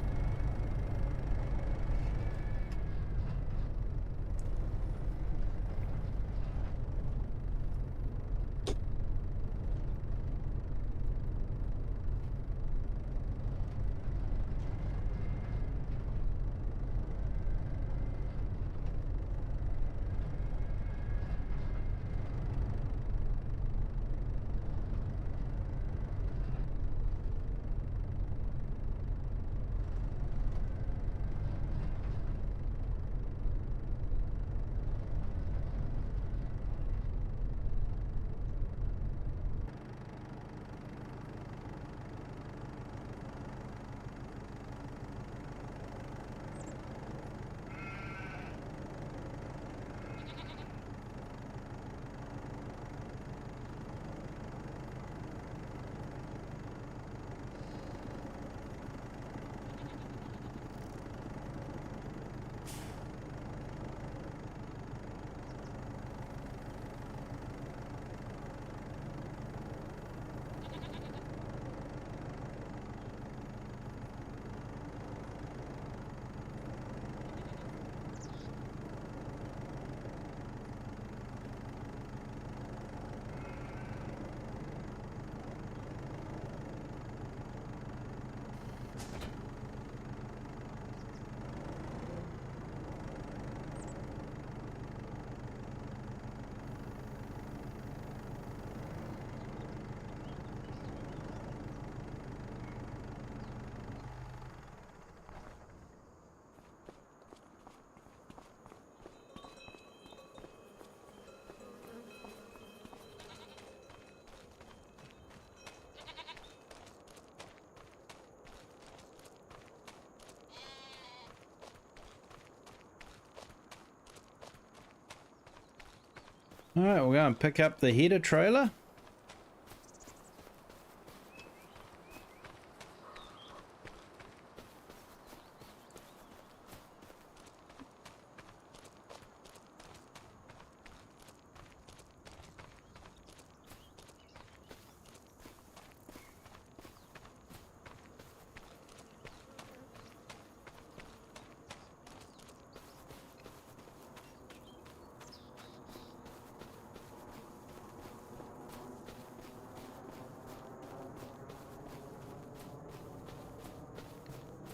Alright, we're going to pick up the header trailer.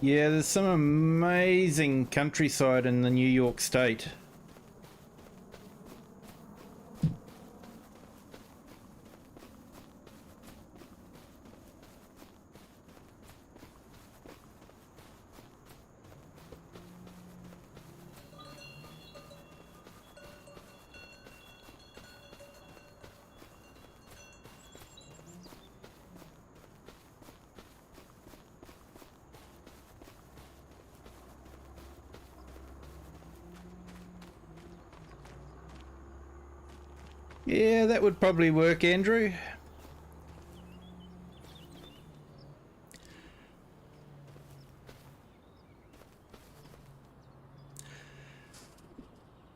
Yeah, there's some amazing countryside in the New York State. Yeah, that would probably work, Andrew.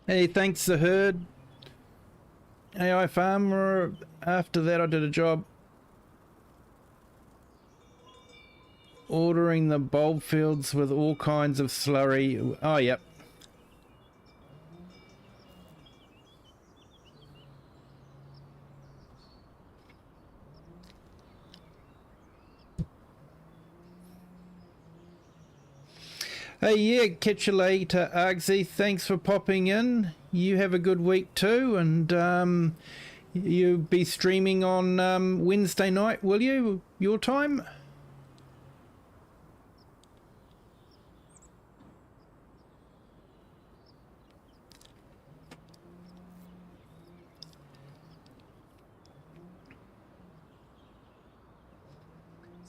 Hey, thanks the herd. AI farmer. After that I did a job ordering the bulb fields with all kinds of slurry. Oh, yep. Hey, yeah, catch you later, Argsy. Thanks for popping in. You have a good week too, and you'll be streaming on Wednesday night, will you? Your time?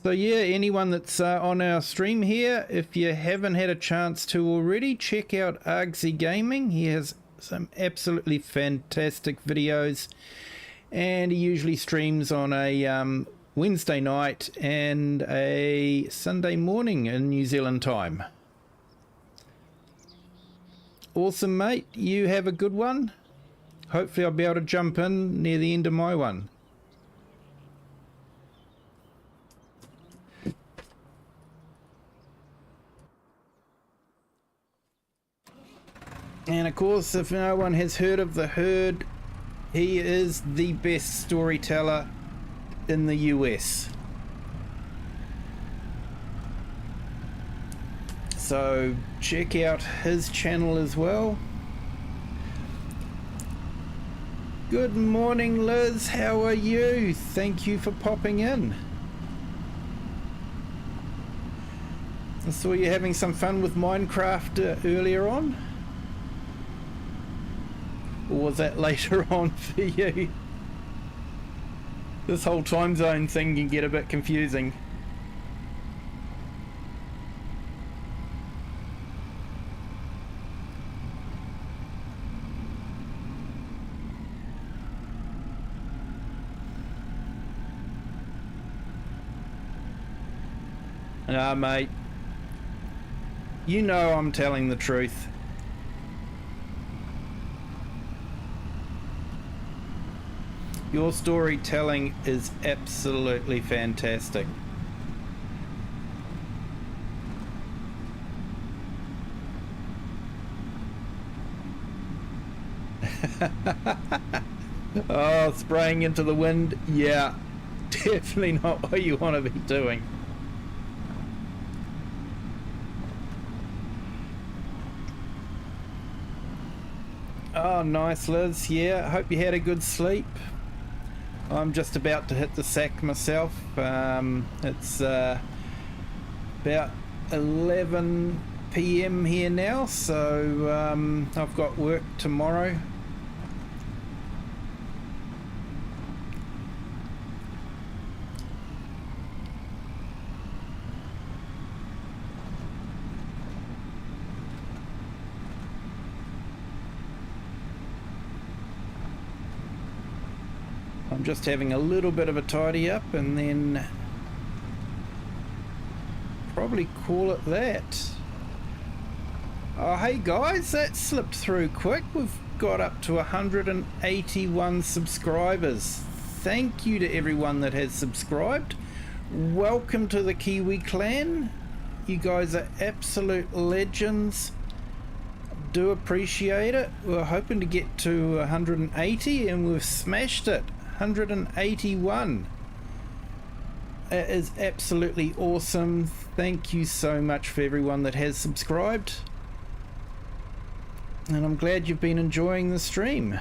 So yeah, anyone that's on our stream here, if you haven't had a chance to already, check out Argsy Gaming. He has some absolutely fantastic videos, and he usually streams on a Wednesday night and a Sunday morning in New Zealand time. Awesome, mate. You have a good one. Hopefully I'll be able to jump in near the end of my one. And of course, if no one has heard of the herd, he is the best storyteller in the US. So check out his channel as well. Good morning, Liz. How are you? Thank you for popping in. I saw you having some fun with Minecraft earlier on. Or was that later on for you? This whole time zone thing can get a bit confusing. Mate, you know I'm telling the truth. Your storytelling is absolutely fantastic. Oh, spraying into the wind? Yeah, definitely not what you want to be doing. Oh, nice, Liz. Yeah, hope you had a good sleep. I'm just about to hit the sack myself. It's about 11 PM here now, so I've got work tomorrow. I'm just having a little bit of a tidy up and then probably call it that. Oh, hey guys, that slipped through quick. We've got up to 181 subscribers. Thank you to everyone that has subscribed. Welcome to the Kiwi clan. You guys are absolute legends. Do appreciate it. We're hoping to get to 180 and we've smashed it. 181. It is absolutely awesome. Thank you so much for everyone that has subscribed. And I'm glad you've been enjoying the stream.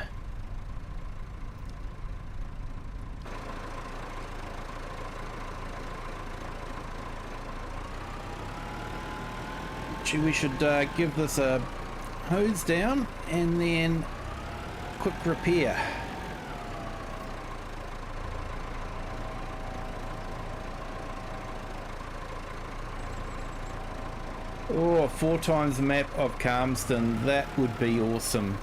Actually, we should give this a hose down and then quick repair. Oh, 4 times the map of Calmsden. That would be awesome.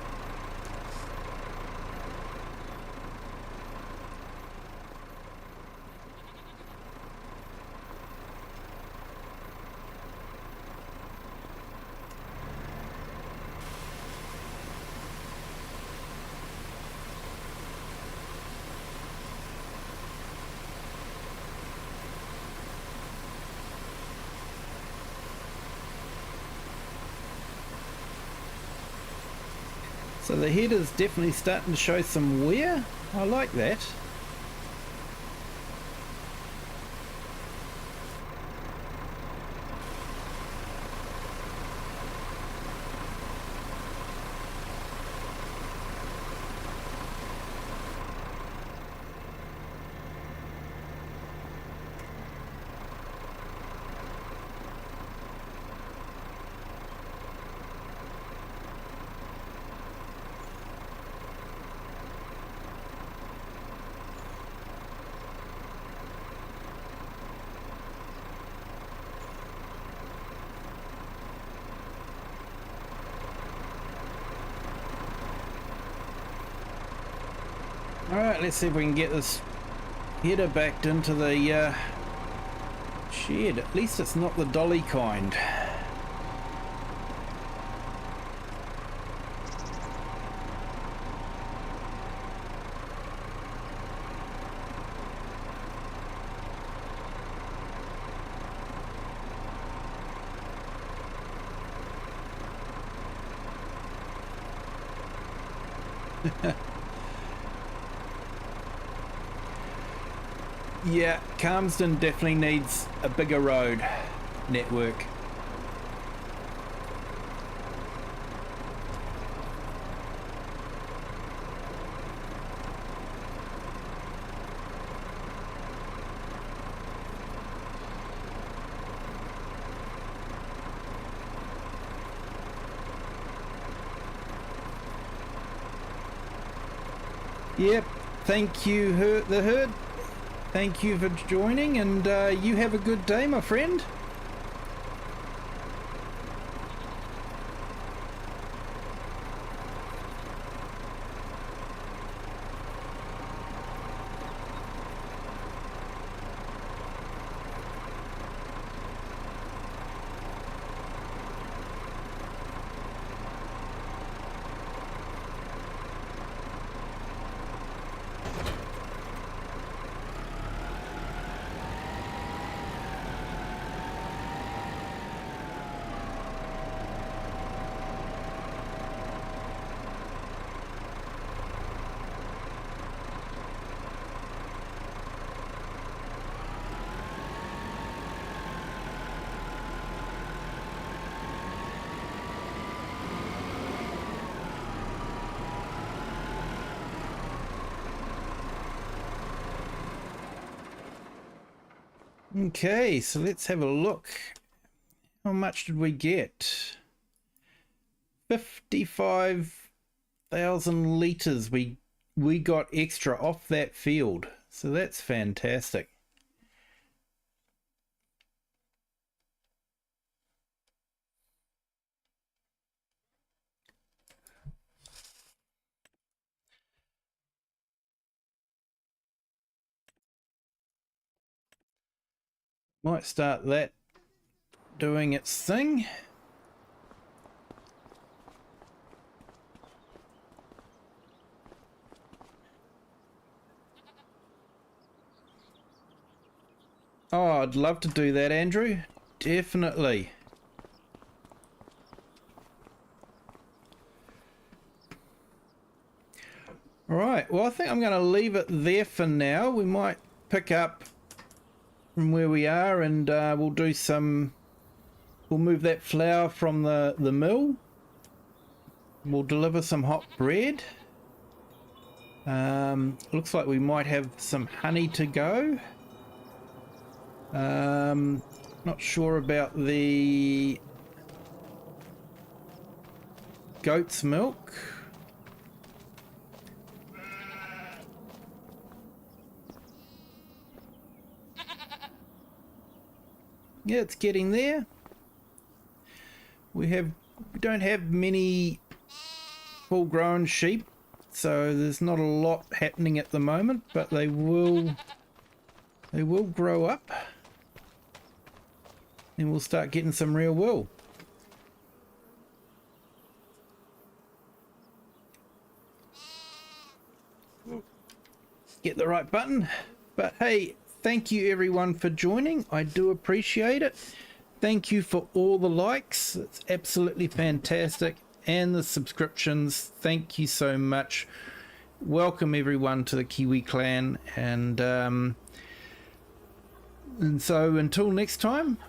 So the head is definitely starting to show some wear. I like that. Alright, let's see if we can get this header backed into the shed. At least it's not the dolly kind. Yeah, Calmsden definitely needs a bigger road network. Yep, thank you, the herd. Thank you for joining, and you have a good day, my friend. Okay, so let's have a look. How much did we get? 55,000 litres we got extra off that field. So that's fantastic. Might start that doing its thing. Oh, I'd love to do that, Andrew. Definitely. All right, well, I think I'm going to leave it there for now. We might pick up from where we are, and we'll move that flour from the mill. We'll deliver some hot bread. Looks like we might have some honey to go. Not sure about the goat's milk. Yeah, it's getting there. We don't have many full-grown sheep, so there's not a lot happening at the moment, but they will grow up, and we'll start getting some real wool. Get the right button. But hey, thank you everyone for joining. I do appreciate it. Thank you for all the likes. It's absolutely fantastic. And the subscriptions. Thank you so much. Welcome everyone to the Kiwi clan. And so until next time,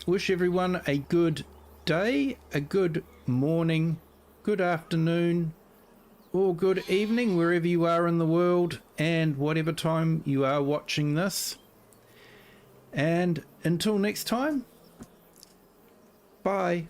wish everyone a good day, a good morning, good afternoon, or good evening, wherever you are in the world, and whatever time you are watching this. And until next time, bye.